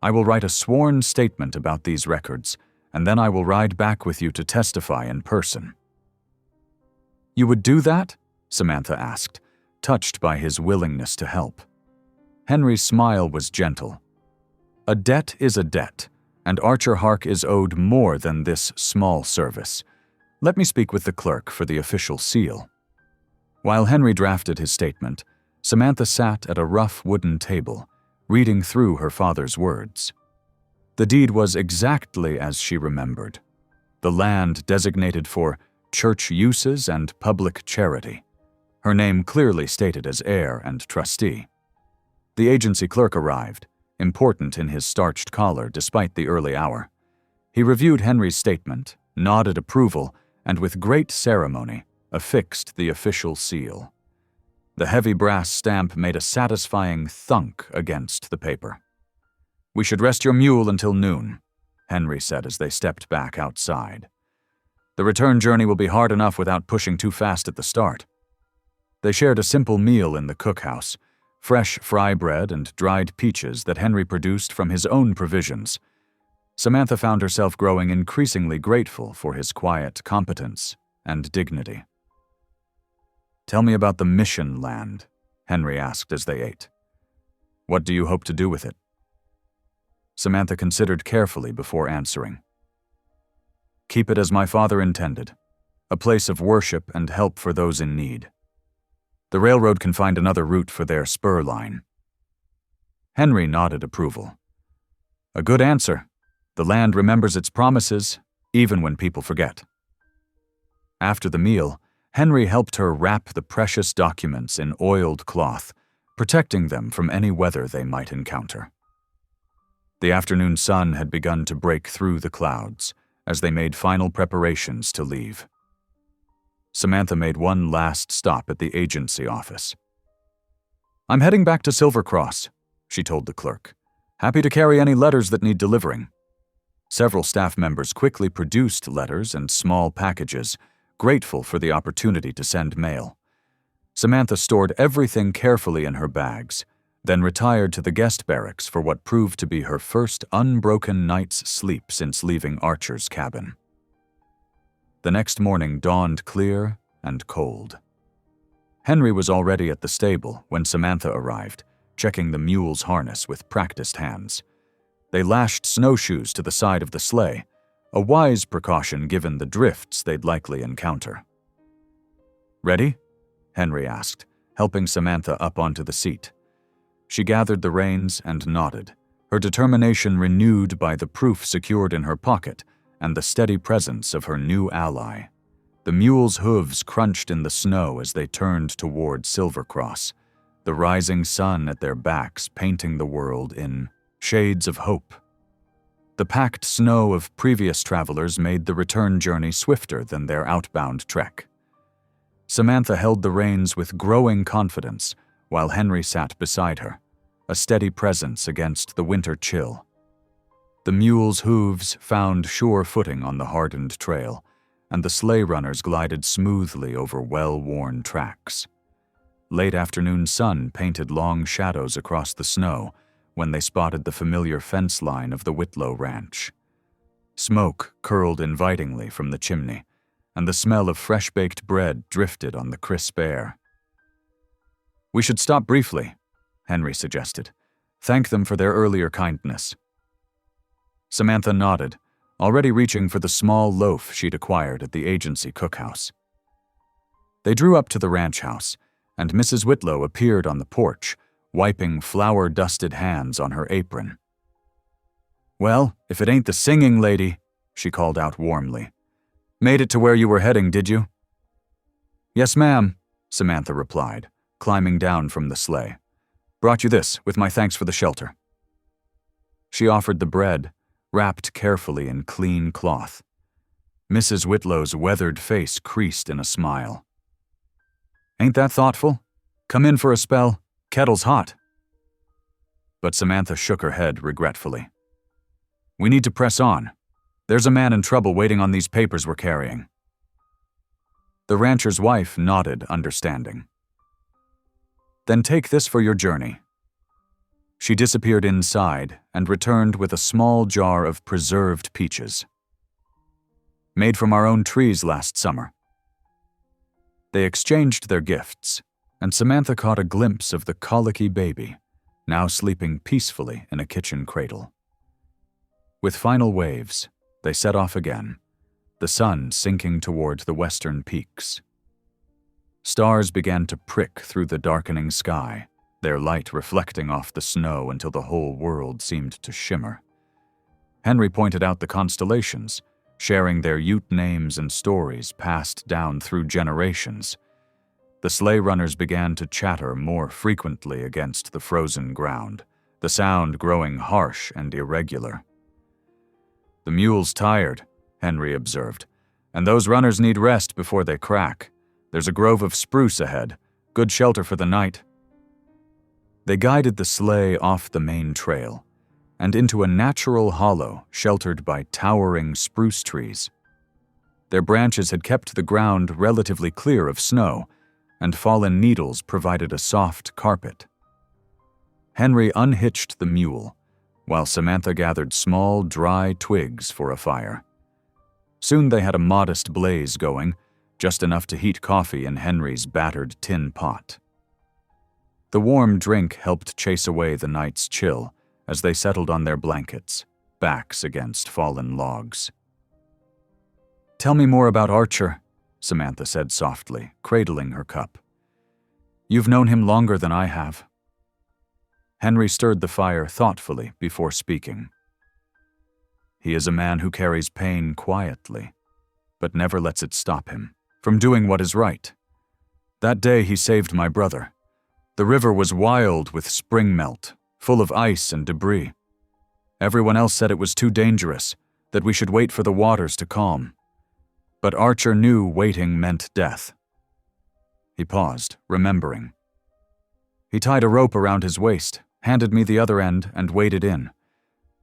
A: I will write a sworn statement about these records, and then I will ride back with you to testify in person." "You would do that?" Samantha asked, touched by his willingness to help. Henry's smile was gentle. "A debt is a debt, and Archer Hark is owed more than this small service. Let me speak with the clerk for the official seal." While Henry drafted his statement, Samantha sat at a rough wooden table, reading through her father's words. The deed was exactly as she remembered. The land designated for church uses and public charity. Her name clearly stated as heir and trustee. The agency clerk arrived, important in his starched collar despite the early hour. He reviewed Henry's statement, nodded approval, and with great ceremony, affixed the official seal. The heavy brass stamp made a satisfying thunk against the paper. "We should rest your mule until noon," Henry said as they stepped back outside. "The return journey will be hard enough without pushing too fast at the start." They shared a simple meal in the cookhouse, fresh fry bread and dried peaches that Henry produced from his own provisions. Samantha found herself growing increasingly grateful for his quiet competence and dignity. "Tell me about the mission land," Henry asked as they ate. "What do you hope to do with it?" Samantha considered carefully before answering. "Keep it as my father intended, a place of worship and help for those in need. The railroad can find another route for their spur line." Henry nodded approval. "A good answer. The land remembers its promises, even when people forget." After the meal, Henry helped her wrap the precious documents in oiled cloth, protecting them from any weather they might encounter. The afternoon sun had begun to break through the clouds as they made final preparations to leave. Samantha made one last stop at the agency office. "I'm heading back to Silver Cross," she told the clerk. "Happy to carry any letters that need delivering." Several staff members quickly produced letters and small packages, grateful for the opportunity to send mail. Samantha stored everything carefully in her bags, then retired to the guest barracks for what proved to be her first unbroken night's sleep since leaving Archer's cabin. The next morning dawned clear and cold. Henry was already at the stable when Samantha arrived, checking the mule's harness with practiced hands. They lashed snowshoes to the side of the sleigh, a wise precaution given the drifts they'd likely encounter. "Ready?" Henry asked, helping Samantha up onto the seat. She gathered the reins and nodded, her determination renewed by the proof secured in her pocket and the steady presence of her new ally. The mule's hooves crunched in the snow as they turned toward Silver Cross, the rising sun at their backs painting the world in shades of hope. The packed snow of previous travelers made the return journey swifter than their outbound trek. Samantha held the reins with growing confidence, while Henry sat beside her, a steady presence against the winter chill. The mule's hooves found sure footing on the hardened trail, and the sleigh runners glided smoothly over well-worn tracks. Late afternoon sun painted long shadows across the snow when they spotted the familiar fence line of the Whitlow Ranch. Smoke curled invitingly from the chimney, and the smell of fresh-baked bread drifted on the crisp air. "We should stop briefly," Henry suggested. "Thank them for their earlier kindness." Samantha nodded, already reaching for the small loaf she'd acquired at the agency cookhouse. They drew up to the ranch house, and Mrs. Whitlow appeared on the porch, wiping flour-dusted hands on her apron. "Well, if it ain't the singing lady," she called out warmly. "Made it to where you were heading, did you?" "Yes, ma'am," Samantha replied, climbing down from the sleigh. "Brought you this, with my thanks for the shelter." She offered the bread, wrapped carefully in clean cloth. Mrs. Whitlow's weathered face creased in a smile. "Ain't that thoughtful? Come in for a spell. Kettle's hot." But Samantha shook her head regretfully. "We need to press on. There's a man in trouble waiting on these papers we're carrying." The rancher's wife nodded, understanding. "Then take this for your journey." She disappeared inside and returned with a small jar of preserved peaches. "Made from our own trees last summer." They exchanged their gifts, and Samantha caught a glimpse of the colicky baby, now sleeping peacefully in a kitchen cradle. With final waves, they set off again, the sun sinking toward the western peaks. Stars began to prick through the darkening sky, their light reflecting off the snow until the whole world seemed to shimmer. Henry pointed out the constellations, sharing their Ute names and stories passed down through generations. The sleigh runners began to chatter more frequently against the frozen ground, the sound growing harsh and irregular. "The mule's tired," Henry observed, "and those runners need rest before they crack. There's a grove of spruce ahead, good shelter for the night." They guided the sleigh off the main trail and into a natural hollow sheltered by towering spruce trees. Their branches had kept the ground relatively clear of snow, and fallen needles provided a soft carpet. Henry unhitched the mule, while Samantha gathered small, dry twigs for a fire. Soon they had a modest blaze going, just enough to heat coffee in Henry's battered tin pot. The warm drink helped chase away the night's chill as they settled on their blankets, backs against fallen logs. "Tell me more about Archer," Samantha said softly, cradling her cup. "You've known him longer than I have." Henry stirred the fire thoughtfully before speaking. "He is a man who carries pain quietly, but never lets it stop him from doing what is right. That day he saved my brother. The river was wild with spring melt, full of ice and debris. Everyone else said it was too dangerous, that we should wait for the waters to calm. But Archer knew waiting meant death." He paused, remembering. "He tied a rope around his waist, handed me the other end, and waded in.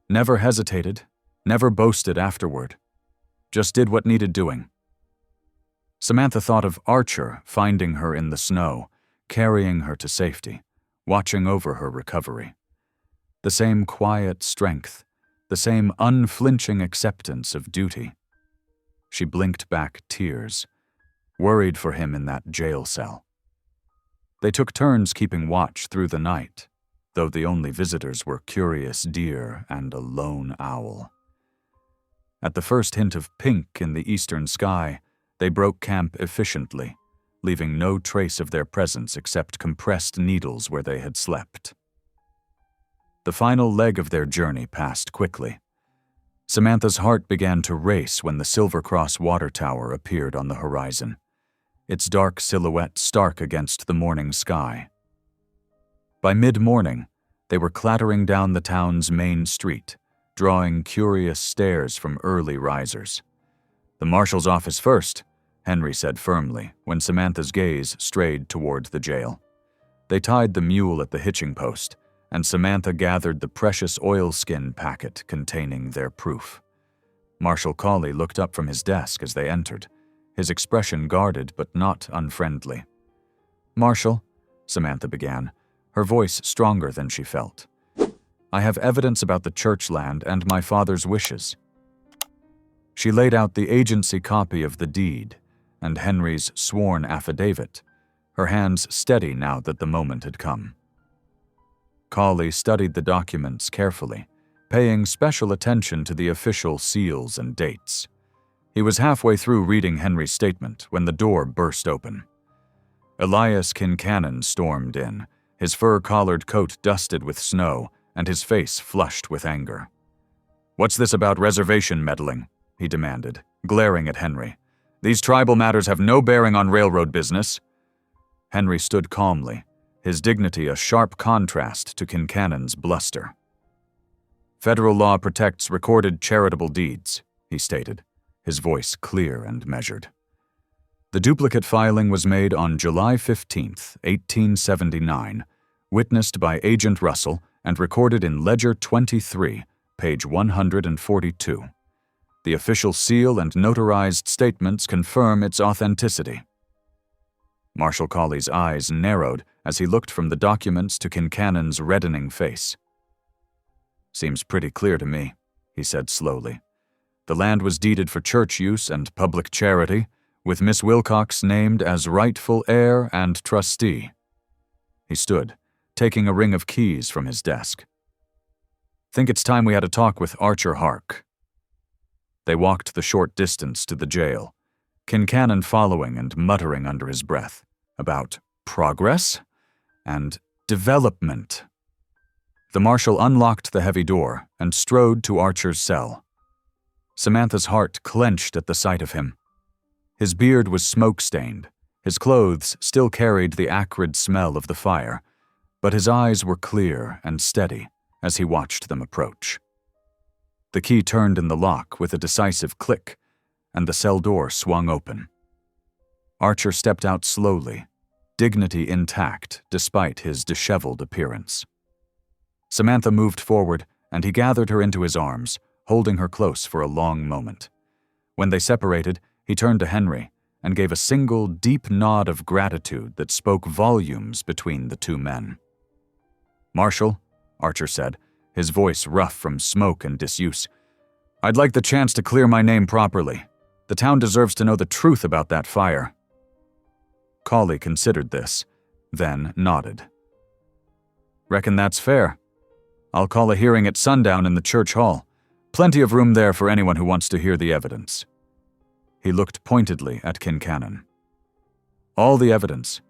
A: Never hesitated, never boasted afterward. Just did what needed doing." Samantha thought of Archer finding her in the snow, carrying her to safety, watching over her recovery. The same quiet strength, the same unflinching acceptance of duty. She blinked back tears, worried for him in that jail cell. They took turns keeping watch through the night, though the only visitors were curious deer and a lone owl. At the first hint of pink in the eastern sky, they broke camp efficiently, leaving no trace of their presence except compressed needles where they had slept. The final leg of their journey passed quickly. Samantha's heart began to race when the Silver Cross water tower appeared on the horizon, its dark silhouette stark against the morning sky. By mid-morning, they were clattering down the town's main street, drawing curious stares from early risers. "The marshal's office first," Henry said firmly when Samantha's gaze strayed toward the jail. They tied the mule at the hitching post, and Samantha gathered the precious oilskin packet containing their proof. Marshal Cawley looked up from his desk as they entered, his expression guarded but not unfriendly. "Marshal," Samantha began, her voice stronger than she felt, "I have evidence about the church land and my father's wishes." She laid out the agency copy of the deed and Henry's sworn affidavit, her hands steady now that the moment had come. Cawley studied the documents carefully, paying special attention to the official seals and dates. He was halfway through reading Henry's statement when the door burst open. Elias Kincannon stormed in, his fur-collared coat dusted with snow and his face flushed with anger. "What's this about reservation meddling?" he demanded, glaring at Henry. "These tribal matters have no bearing on railroad business." Henry stood calmly, his dignity a sharp contrast to Kincannon's bluster. "Federal law protects recorded charitable deeds," he stated, his voice clear and measured. The duplicate filing was made on July 15, 1879, witnessed by Agent Russell and recorded in Ledger 23, page 142. The official seal and notarized statements confirm its authenticity. Marshal Cawley's eyes narrowed as he looked from the documents to Kincannon's reddening face. "Seems pretty clear to me," he said slowly. "The land was deeded for church use and public charity, with Miss Wilcox named as rightful heir and trustee." He stood, taking a ring of keys from his desk. "Think it's time we had a talk with Archer Hark." They walked the short distance to the jail, Kincannon following and muttering under his breath about progress and development. The marshal unlocked the heavy door and strode to Archer's cell. Samantha's heart clenched at the sight of him. His beard was smoke-stained, his clothes still carried the acrid smell of the fire, but his eyes were clear and steady as he watched them approach. The key turned in the lock with a decisive click, and the cell door swung open. Archer stepped out slowly, dignity intact despite his disheveled appearance. Samantha moved forward, and he gathered her into his arms, holding her close for a long moment. When they separated, he turned to Henry and gave a single deep nod of gratitude that spoke volumes between the two men. "Marshal," Archer said, his voice rough from smoke and disuse, "I'd like the chance to clear my name properly. The town deserves to know the truth about that fire." Cawley considered this, then nodded. "Reckon that's fair. I'll call a hearing at sundown in the church hall. Plenty of room there for anyone who wants to hear the evidence." He looked pointedly at Kincannon. "All the evidence."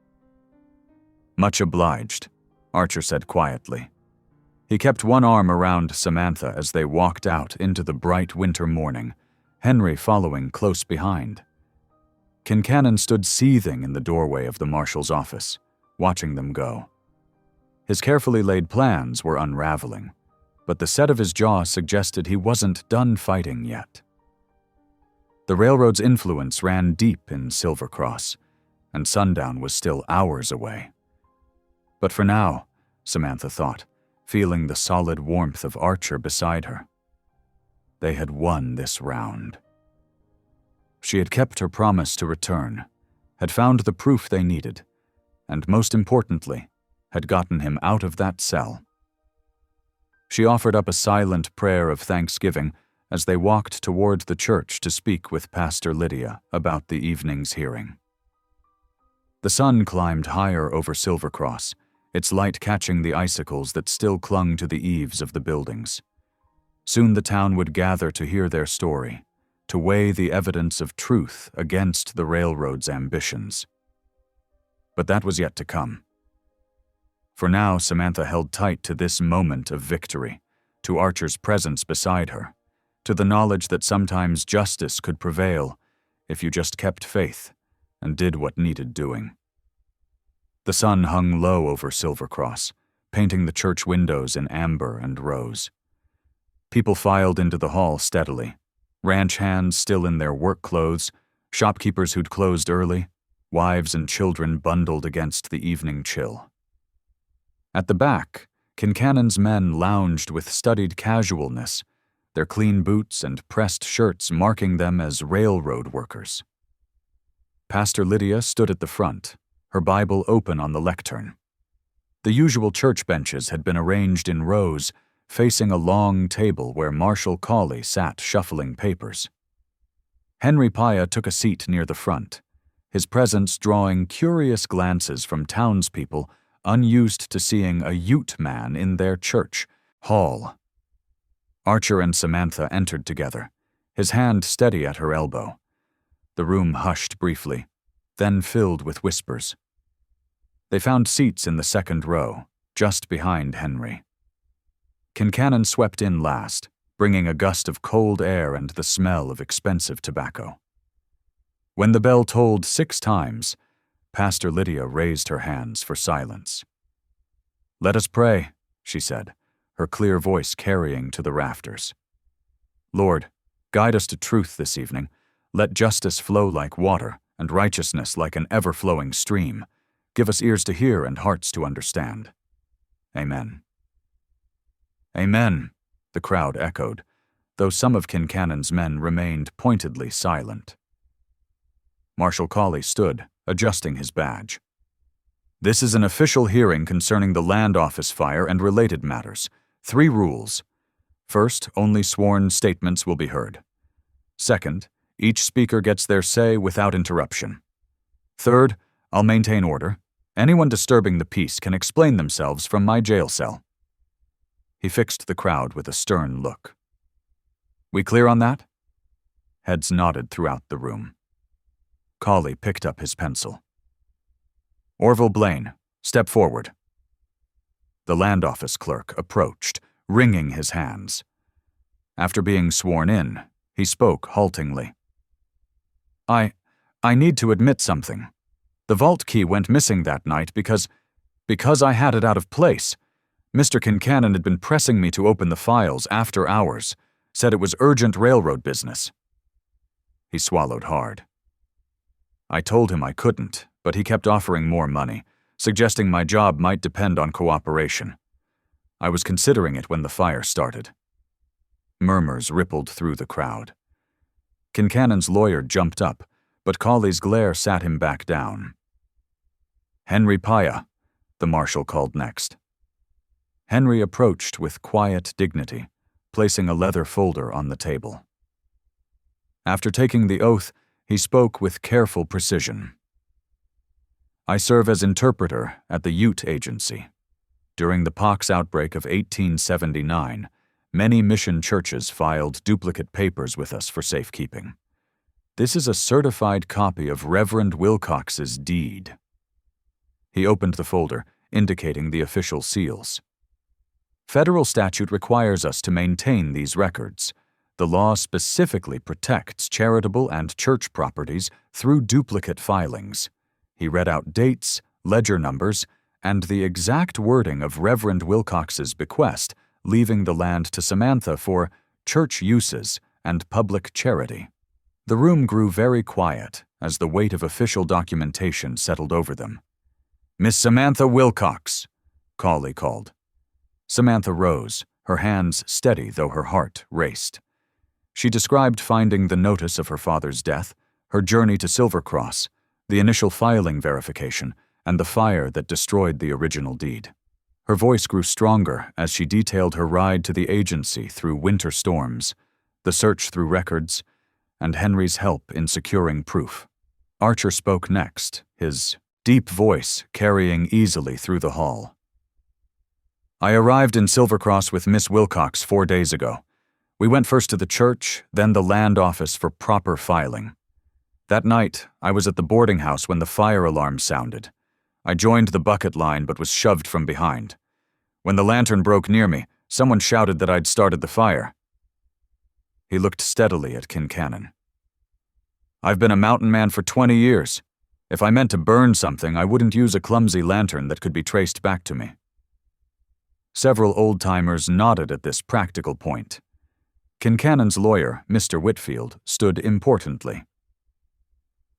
A: "Much obliged," Archer said quietly. He kept one arm around Samantha as they walked out into the bright winter morning, Henry following close behind. Kincannon stood seething in the doorway of the marshal's office, watching them go. His carefully laid plans were unraveling, but the set of his jaw suggested he wasn't done fighting yet. The railroad's influence ran deep in Silver Cross, and sundown was still hours away. But for now, Samantha thought, feeling the solid warmth of Archer beside her, they had won this round. She had kept her promise to return, had found the proof they needed, and most importantly, had gotten him out of that cell. She offered up a silent prayer of thanksgiving as they walked toward the church to speak with Pastor Lydia about the evening's hearing. The sun climbed higher over Silver Cross, its light catching the icicles that still clung to the eaves of the buildings. Soon the town would gather to hear their story, to weigh the evidence of truth against the railroad's ambitions. But that was yet to come. For now, Samantha held tight to this moment of victory, to Archer's presence beside her, to the knowledge that sometimes justice could prevail if you just kept faith and did what needed doing. The sun hung low over Silver Cross, painting the church windows in amber and rose. People filed into the hall steadily, ranch hands still in their work clothes, shopkeepers who'd closed early, wives and children bundled against the evening chill. At the back, Kincannon's men lounged with studied casualness, their clean boots and pressed shirts marking them as railroad workers. Pastor Lydia stood at the front, her Bible open on the lectern. The usual church benches had been arranged in rows, facing a long table where Marshal Cawley sat shuffling papers. Henry Paya took a seat near the front, his presence drawing curious glances from townspeople unused to seeing a Ute man in their church hall. Archer and Samantha entered together, his hand steady at her elbow. The room hushed briefly, then filled with whispers. They found seats in the second row, just behind Henry. Kincannon swept in last, bringing a gust of cold air and the smell of expensive tobacco. When the bell tolled 6 times, Pastor Lydia raised her hands for silence. "Let us pray," she said, her clear voice carrying to the rafters. "Lord, guide us to truth this evening. Let justice flow like water and righteousness like an ever-flowing stream. Give us ears to hear and hearts to understand. Amen." "Amen," the crowd echoed, though some of Kincannon's men remained pointedly silent. Marshal Cawley stood, adjusting his badge. "This is an official hearing concerning the land office fire and related matters. 3 rules. First, only sworn statements will be heard. Second, each speaker gets their say without interruption. Third, I'll maintain order. Anyone disturbing the peace can explain themselves from my jail cell." He fixed the crowd with a stern look. "We clear on that?" Heads nodded throughout the room. Cawley picked up his pencil. "Orville Blaine, step forward." The land office clerk approached, wringing his hands. After being sworn in, he spoke haltingly. I need to admit something. The vault key went missing that night because I had it out of place. Mr. Kincannon had been pressing me to open the files after hours, said it was urgent railroad business." He swallowed hard. "I told him I couldn't, but he kept offering more money, suggesting my job might depend on cooperation. I was considering it when the fire started." Murmurs rippled through the crowd. Kincannon's lawyer jumped up, but Cawley's glare sat him back down. "Henry Paya," the marshal called next. Henry approached with quiet dignity, placing a leather folder on the table. After taking the oath, he spoke with careful precision. "I serve as interpreter at the Ute Agency. During the pox outbreak of 1879, many mission churches filed duplicate papers with us for safekeeping. This is a certified copy of Reverend Wilcox's deed." He opened the folder, indicating the official seals. "Federal statute requires us to maintain these records. The law specifically protects charitable and church properties through duplicate filings." He read out dates, ledger numbers, and the exact wording of Reverend Wilcox's bequest, leaving the land to Samantha for church uses and public charity. The room grew very quiet as the weight of official documentation settled over them. "Miss Samantha Wilcox," Cawley called. Samantha rose, her hands steady though her heart raced. She described finding the notice of her father's death, her journey to Silver Cross, the initial filing verification, and the fire that destroyed the original deed. Her voice grew stronger as she detailed her ride to the agency through winter storms, the search through records, and Henry's help in securing proof. Archer spoke next, his deep voice carrying easily through the hall. "I arrived in Silver Cross with Miss Wilcox 4 days ago. We went first to the church, then the land office for proper filing. That night, I was at the boarding house when the fire alarm sounded. I joined the bucket line but was shoved from behind. When the lantern broke near me, someone shouted that I'd started the fire. He looked steadily at Kincannon. I've been a mountain man for 20 years. If I meant to burn something, I wouldn't use a clumsy lantern that could be traced back to me. Several old-timers nodded at this practical point. Kincannon's lawyer, Mr. Whitfield, stood importantly.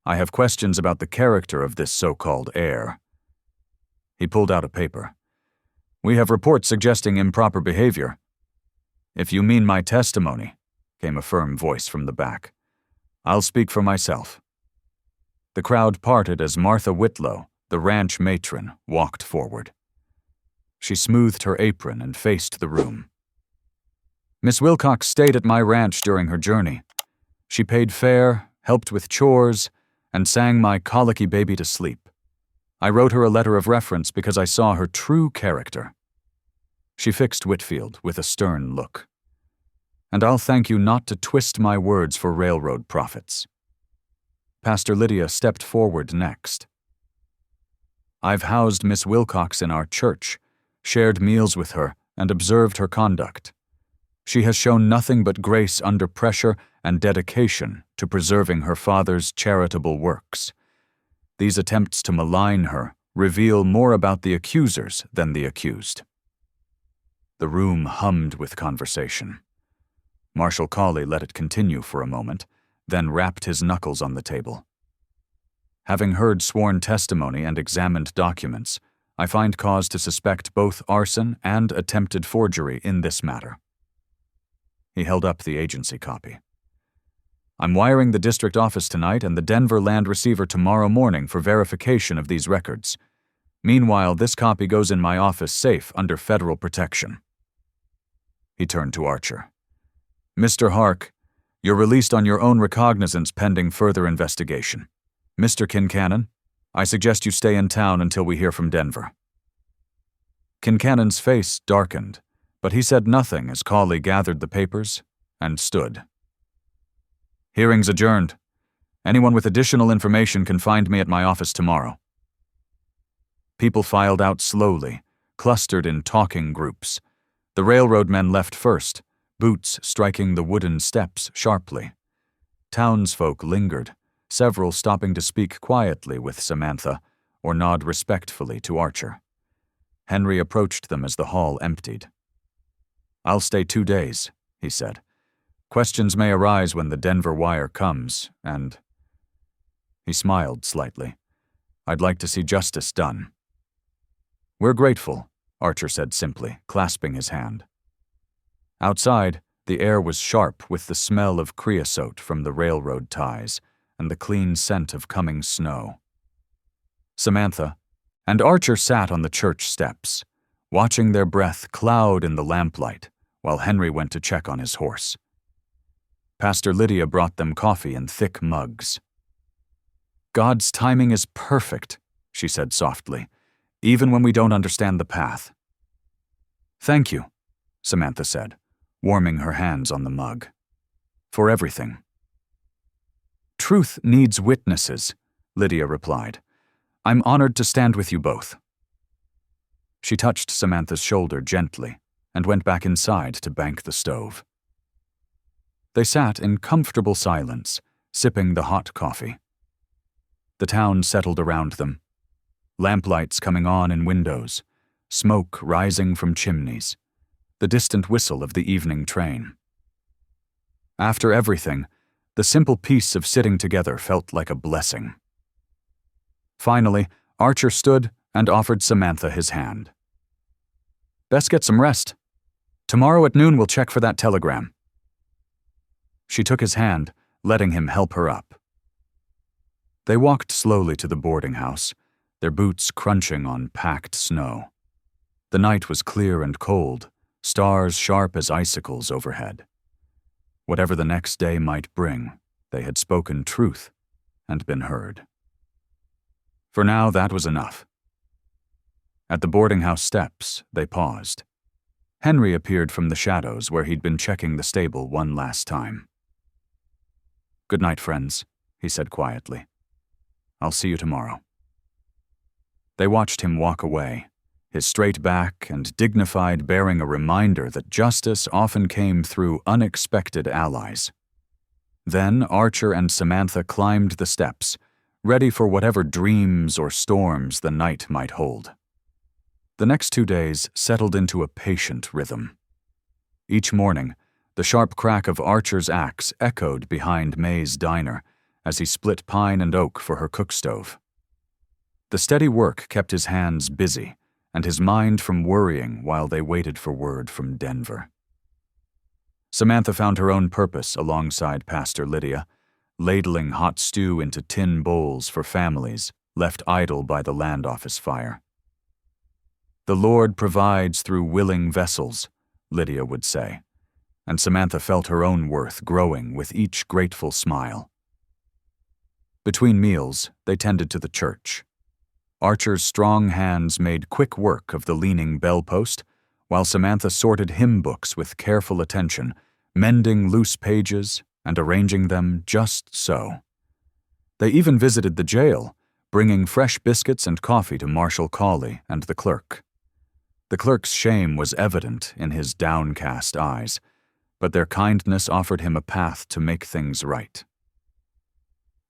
A: I have questions about the character of this so-called heir. He pulled out a paper. We have reports suggesting improper behavior. If you mean my testimony, came a firm voice from the back. I'll speak for myself. The crowd parted as Martha Whitlow, the ranch matron, walked forward. She smoothed her apron and faced the room. Miss Wilcox stayed at my ranch during her journey. She paid fare, helped with chores, and sang my colicky baby to sleep. I wrote her a letter of reference because I saw her true character. She fixed Whitfield with a stern look. And I'll thank you not to twist my words for railroad profits. Pastor Lydia stepped forward next. I've housed Miss Wilcox in our church, shared meals with her, and observed her conduct. She has shown nothing but grace under pressure and dedication to preserving her father's charitable works. These attempts to malign her reveal more about the accusers than the accused. The room hummed with conversation. Marshal Cawley let it continue for a moment, then rapped his knuckles on the table. Having heard sworn testimony and examined documents, I find cause to suspect both arson and attempted forgery in this matter. He held up the agency copy. I'm wiring the district office tonight and the Denver land receiver tomorrow morning for verification of these records. Meanwhile, this copy goes in my office safe under federal protection. He turned to Archer. Mr. Hark, you're released on your own recognizance pending further investigation. Mr. Kincannon, I suggest you stay in town until we hear from Denver. Kincannon's face darkened, but he said nothing as Cawley gathered the papers and stood. Hearing's adjourned. Anyone with additional information can find me at my office tomorrow. People filed out slowly, clustered in talking groups. The railroad men left first, boots striking the wooden steps sharply. Townsfolk lingered, several stopping to speak quietly with Samantha or nod respectfully to Archer. Henry approached them as the hall emptied. I'll stay 2 days, he said. Questions may arise when the Denver wire comes, and... He smiled slightly. I'd like to see justice done. We're grateful, Archer said simply, clasping his hand. Outside, the air was sharp with the smell of creosote from the railroad ties and the clean scent of coming snow. Samantha and Archer sat on the church steps, watching their breath cloud in the lamplight while Henry went to check on his horse. Pastor Lydia brought them coffee in thick mugs. God's timing is perfect, she said softly, even when we don't understand the path. Thank you, Samantha said, warming her hands on the mug. For everything. Truth needs witnesses, Lydia replied. I'm honored to stand with you both. She touched Samantha's shoulder gently and went back inside to bank the stove. They sat in comfortable silence, sipping the hot coffee. The town settled around them, lamplights coming on in windows, smoke rising from chimneys, the distant whistle of the evening train. After everything, the simple peace of sitting together felt like a blessing. Finally, Archer stood and offered Samantha his hand. Best get some rest. Tomorrow at noon we'll check for that telegram. She took his hand, letting him help her up. They walked slowly to the boarding house, their boots crunching on packed snow. The night was clear and cold, stars sharp as icicles overhead. Whatever the next day might bring, they had spoken truth and been heard. For now, that was enough. At the boarding house steps, they paused. Henry appeared from the shadows where he'd been checking the stable one last time. "Good night, friends," he said quietly. "I'll see you tomorrow." They watched him walk away, his straight back and dignified bearing a reminder that justice often came through unexpected allies. Then Archer and Samantha climbed the steps, ready for whatever dreams or storms the night might hold. The next 2 days settled into a patient rhythm. Each morning, the sharp crack of Archer's axe echoed behind May's diner as he split pine and oak for her cookstove. The steady work kept his hands busy and his mind from worrying while they waited for word from Denver. Samantha found her own purpose alongside Pastor Lydia, ladling hot stew into tin bowls for families left idle by the land office fire. "The Lord provides through willing vessels," Lydia would say, and Samantha felt her own worth growing with each grateful smile. Between meals, they tended to the church. Archer's strong hands made quick work of the leaning bell-post, while Samantha sorted hymn books with careful attention, mending loose pages and arranging them just so. They even visited the jail, bringing fresh biscuits and coffee to Marshal Cawley and the clerk. The clerk's shame was evident in his downcast eyes, but their kindness offered him a path to make things right.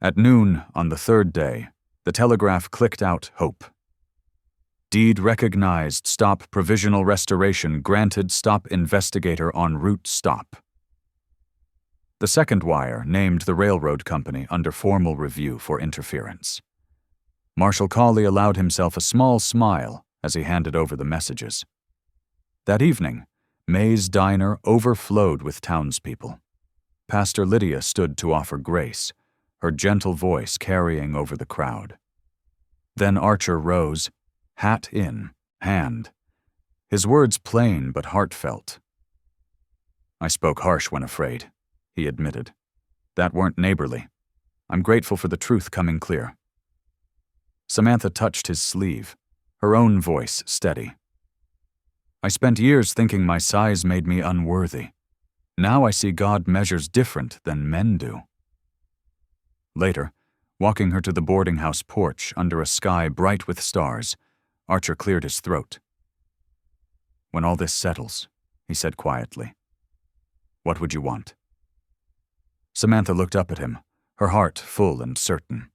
A: At noon on the 3rd day, the telegraph clicked out hope. "Deed recognized, stop provisional restoration granted, stop investigator en route, stop." The second wire named the railroad company under formal review for interference. Marshal Cawley allowed himself a small smile as he handed over the messages. That evening, May's diner overflowed with townspeople. Pastor Lydia stood to offer grace, her gentle voice carrying over the crowd. Then Archer rose, hat in hand, his words plain but heartfelt. "I spoke harsh when afraid," he admitted. "That weren't neighborly. I'm grateful for the truth coming clear." Samantha touched his sleeve, her own voice steady. "I spent years thinking my size made me unworthy. Now I see God measures different than men do." Later, walking her to the boarding house porch under a sky bright with stars, Archer cleared his throat. "When all this settles," he said quietly, "what would you want?" Samantha looked up at him, her heart full and certain.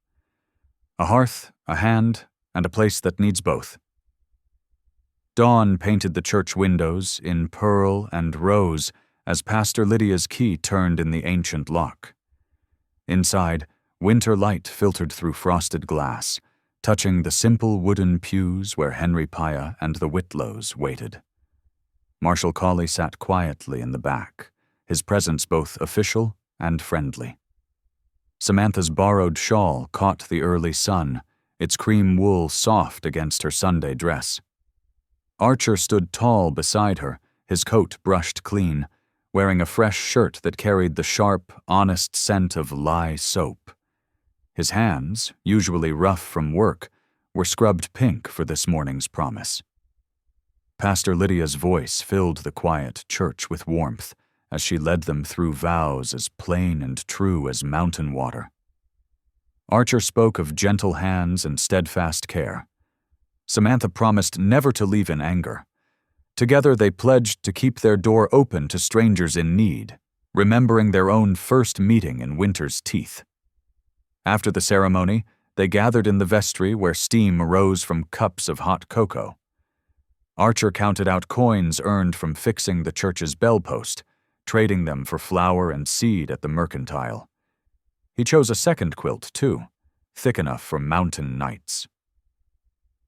A: "A hearth, a hand, and a place that needs both." Dawn painted the church windows in pearl and rose as Pastor Lydia's key turned in the ancient lock. Inside, winter light filtered through frosted glass, touching the simple wooden pews where Henry Paya and the Whitlows waited. Marshal Cawley sat quietly in the back, his presence both official and friendly. Samantha's borrowed shawl caught the early sun, its cream wool soft against her Sunday dress. Archer stood tall beside her, his coat brushed clean, wearing a fresh shirt that carried the sharp, honest scent of lye soap. His hands, usually rough from work, were scrubbed pink for this morning's promise. Pastor Lydia's voice filled the quiet church with warmth as she led them through vows as plain and true as mountain water. Archer spoke of gentle hands and steadfast care. Samantha promised never to leave in anger. Together they pledged to keep their door open to strangers in need, remembering their own first meeting in winter's teeth. After the ceremony, they gathered in the vestry where steam arose from cups of hot cocoa. Archer counted out coins earned from fixing the church's bellpost, trading them for flour and seed at the mercantile. He chose a second quilt, too, thick enough for mountain nights.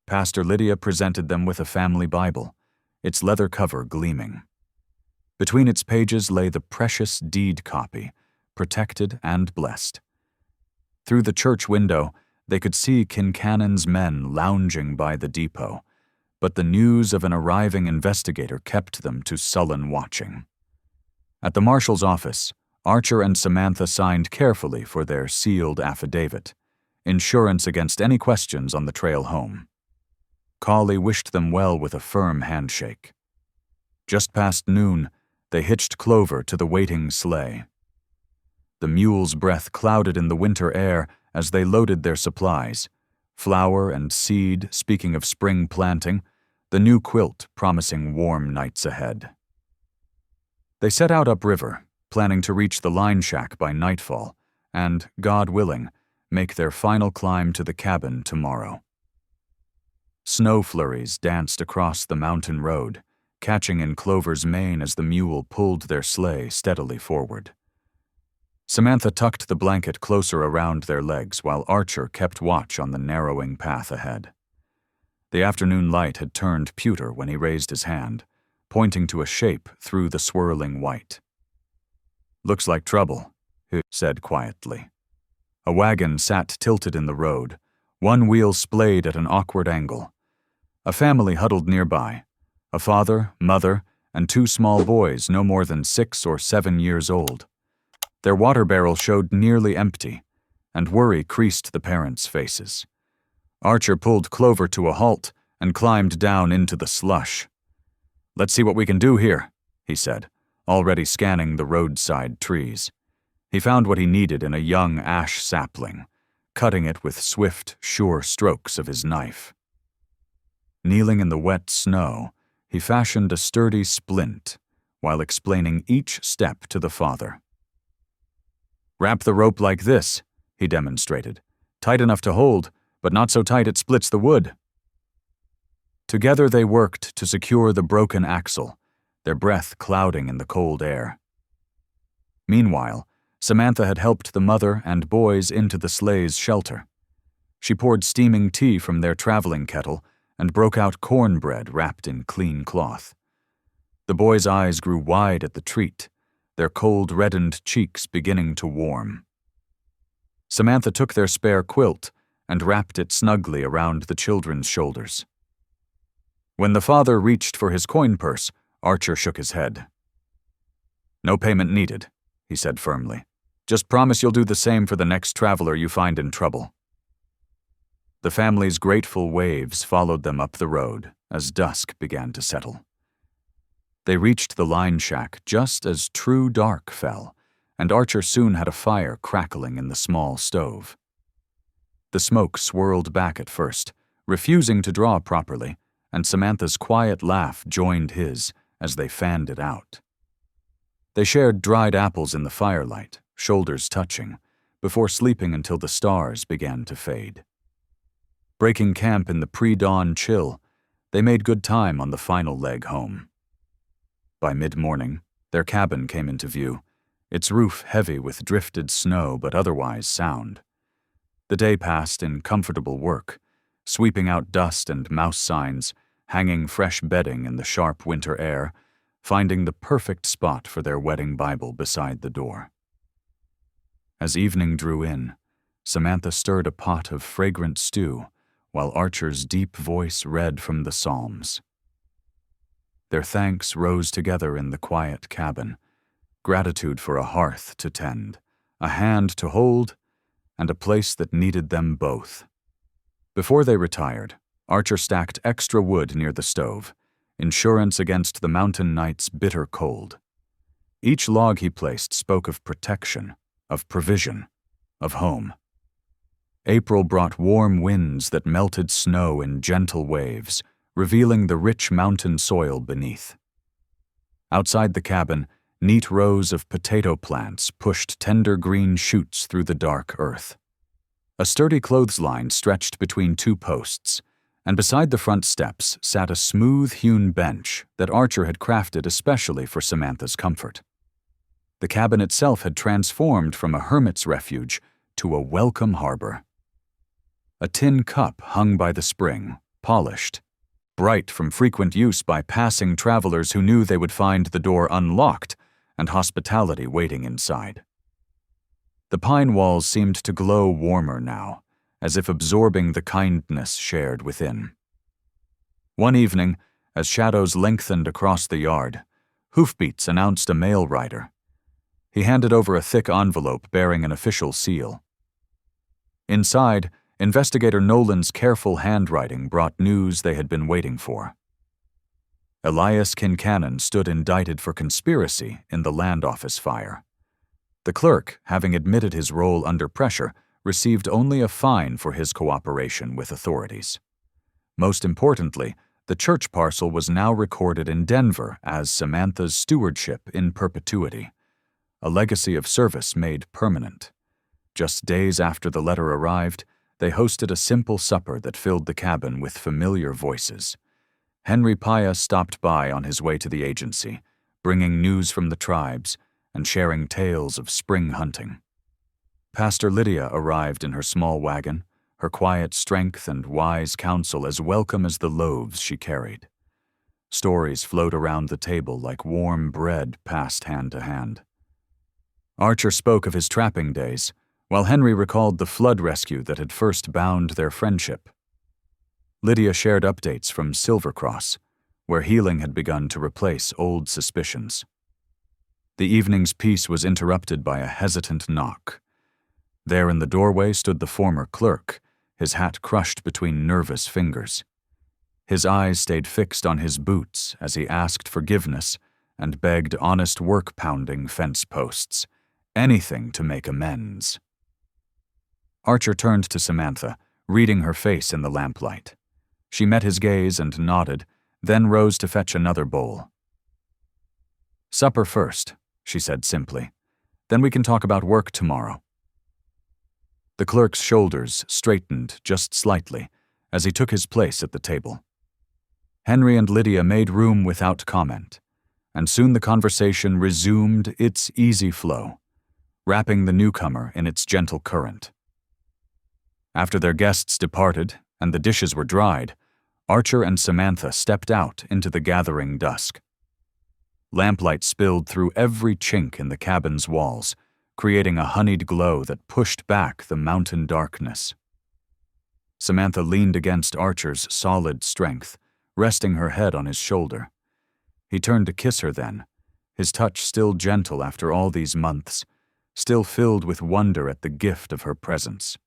A: Pastor Lydia presented them with a family Bible, its leather cover gleaming. Between its pages lay the precious deed copy, protected and blessed. Through the church window, they could see Kincannon's men lounging by the depot, but the news of an arriving investigator kept them to sullen watching. At the marshal's office, Archer and Samantha signed carefully for their sealed affidavit, insurance against any questions on the trail home. Cawley wished them well with a firm handshake. Just past noon, they hitched Clover to the waiting sleigh. The mule's breath clouded in the winter air as they loaded their supplies, flour and seed speaking of spring planting, the new quilt promising warm nights ahead. They set out upriver, planning to reach the line shack by nightfall and, God willing, make their final climb to the cabin tomorrow. Snow flurries danced across the mountain road, catching in Clover's mane as the mule pulled their sleigh steadily forward. Samantha tucked the blanket closer around their legs while Archer kept watch on the narrowing path ahead. The afternoon light had turned pewter when he raised his hand, pointing to a shape through the swirling white. "Looks like trouble," he said quietly. A wagon sat tilted in the road, one wheel splayed at an awkward angle. A family huddled nearby, a father, mother, and two small boys no more than 6 or 7 years old. Their water barrel showed nearly empty, and worry creased the parents' faces. Archer pulled Clover to a halt and climbed down into the slush. "Let's see what we can do here," he said, already scanning the roadside trees. He found what he needed in a young ash sapling, cutting it with swift, sure strokes of his knife. Kneeling in the wet snow, he fashioned a sturdy splint while explaining each step to the father. "Wrap the rope like this," he demonstrated. "Tight enough to hold, but not so tight it splits the wood." Together they worked to secure the broken axle, their breath clouding in the cold air. Meanwhile, Samantha had helped the mother and boys into the sleigh's shelter. She poured steaming tea from their traveling kettle and broke out cornbread wrapped in clean cloth. The boys' eyes grew wide at the treat, their cold reddened cheeks beginning to warm. Samantha took their spare quilt and wrapped it snugly around the children's shoulders. When the father reached for his coin purse, Archer shook his head. "No payment needed," he said firmly. "Just promise you'll do the same for the next traveler you find in trouble." The family's grateful waves followed them up the road as dusk began to settle. They reached the line shack just as true dark fell, and Archer soon had a fire crackling in the small stove. The smoke swirled back at first, refusing to draw properly, and Samantha's quiet laugh joined his as they fanned it out. They shared dried apples in the firelight, shoulders touching, before sleeping until the stars began to fade. Breaking camp in the pre-dawn chill, they made good time on the final leg home. By mid-morning, their cabin came into view, its roof heavy with drifted snow but otherwise sound. The day passed in comfortable work, sweeping out dust and mouse signs, hanging fresh bedding in the sharp winter air, finding the perfect spot for their wedding Bible beside the door. As evening drew in, Samantha stirred a pot of fragrant stew, while Archer's deep voice read from the Psalms. Their thanks rose together in the quiet cabin, gratitude for a hearth to tend, a hand to hold, and a place that needed them both. Before they retired, Archer stacked extra wood near the stove, insurance against the mountain night's bitter cold. Each log he placed spoke of protection, of provision, of home. April brought warm winds that melted snow in gentle waves, revealing the rich mountain soil beneath. Outside the cabin, neat rows of potato plants pushed tender green shoots through the dark earth. A sturdy clothesline stretched between two posts, and beside the front steps sat a smooth-hewn bench that Archer had crafted especially for Samantha's comfort. The cabin itself had transformed from a hermit's refuge to a welcome harbor. A tin cup hung by the spring, polished, bright from frequent use by passing travelers who knew they would find the door unlocked and hospitality waiting inside. The pine walls seemed to glow warmer now, as if absorbing the kindness shared within. One evening, as shadows lengthened across the yard, hoofbeats announced a mail rider. He handed over a thick envelope bearing an official seal. Inside, Investigator Nolan's careful handwriting brought news they had been waiting for. Elias Kincannon stood indicted for conspiracy in the land office fire. The clerk, having admitted his role under pressure, received only a fine for his cooperation with authorities. Most importantly, the church parcel was now recorded in Denver as Samantha's stewardship in perpetuity, a legacy of service made permanent. Just days after the letter arrived, they hosted a simple supper that filled the cabin with familiar voices. Henry Paya stopped by on his way to the agency, bringing news from the tribes and sharing tales of spring hunting. Pastor Lydia arrived in her small wagon, her quiet strength and wise counsel as welcome as the loaves she carried. Stories flowed around the table like warm bread passed hand to hand. Archer spoke of his trapping days, while Henry recalled the flood rescue that had first bound their friendship. Lydia shared updates from Silver Cross, where healing had begun to replace old suspicions. The evening's peace was interrupted by a hesitant knock. There in the doorway stood the former clerk, his hat crushed between nervous fingers. His eyes stayed fixed on his boots as he asked forgiveness and begged honest work-pounding fence posts, anything to make amends. Archer turned to Samantha, reading her face in the lamplight. She met his gaze and nodded, then rose to fetch another bowl. "Supper first," she said simply. "Then we can talk about work tomorrow." The clerk's shoulders straightened just slightly as he took his place at the table. Henry and Lydia made room without comment, and soon the conversation resumed its easy flow, wrapping the newcomer in its gentle current. After their guests departed and the dishes were dried, Archer and Samantha stepped out into the gathering dusk. Lamplight spilled through every chink in the cabin's walls, creating a honeyed glow that pushed back the mountain darkness. Samantha leaned against Archer's solid strength, resting her head on his shoulder. He turned to kiss her then, his touch still gentle after all these months, still filled with wonder at the gift of her presence.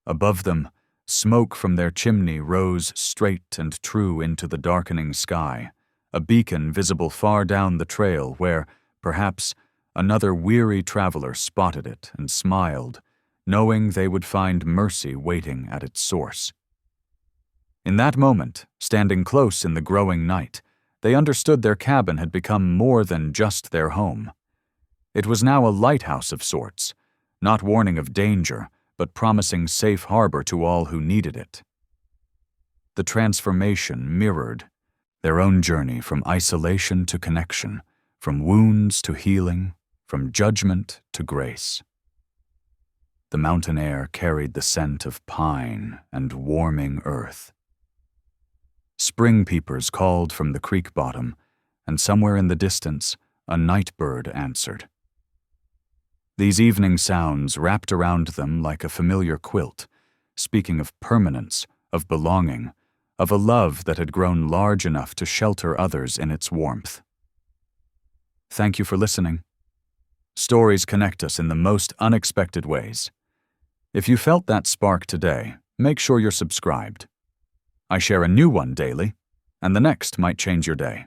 A: Above them, smoke from their chimney rose straight and true into the darkening sky, a beacon visible far down the trail where, perhaps, another weary traveler spotted it and smiled, knowing they would find mercy waiting at its source. In that moment, standing close in the growing night, they understood their cabin had become more than just their home. It was now a lighthouse of sorts, not warning of danger, but promising safe harbor to all who needed it. The transformation mirrored their own journey from isolation to connection, from wounds to healing, from judgment to grace. The mountain air carried the scent of pine and warming earth. Spring peepers called from the creek bottom, and somewhere in the distance, a night bird answered. These evening sounds wrapped around them like a familiar quilt, speaking of permanence, of belonging, of a love that had grown large enough to shelter others in its warmth. Thank you for listening. Stories connect us in the most unexpected ways. If you felt that spark today, make sure you're subscribed. I share a new one daily, and the next might change your day.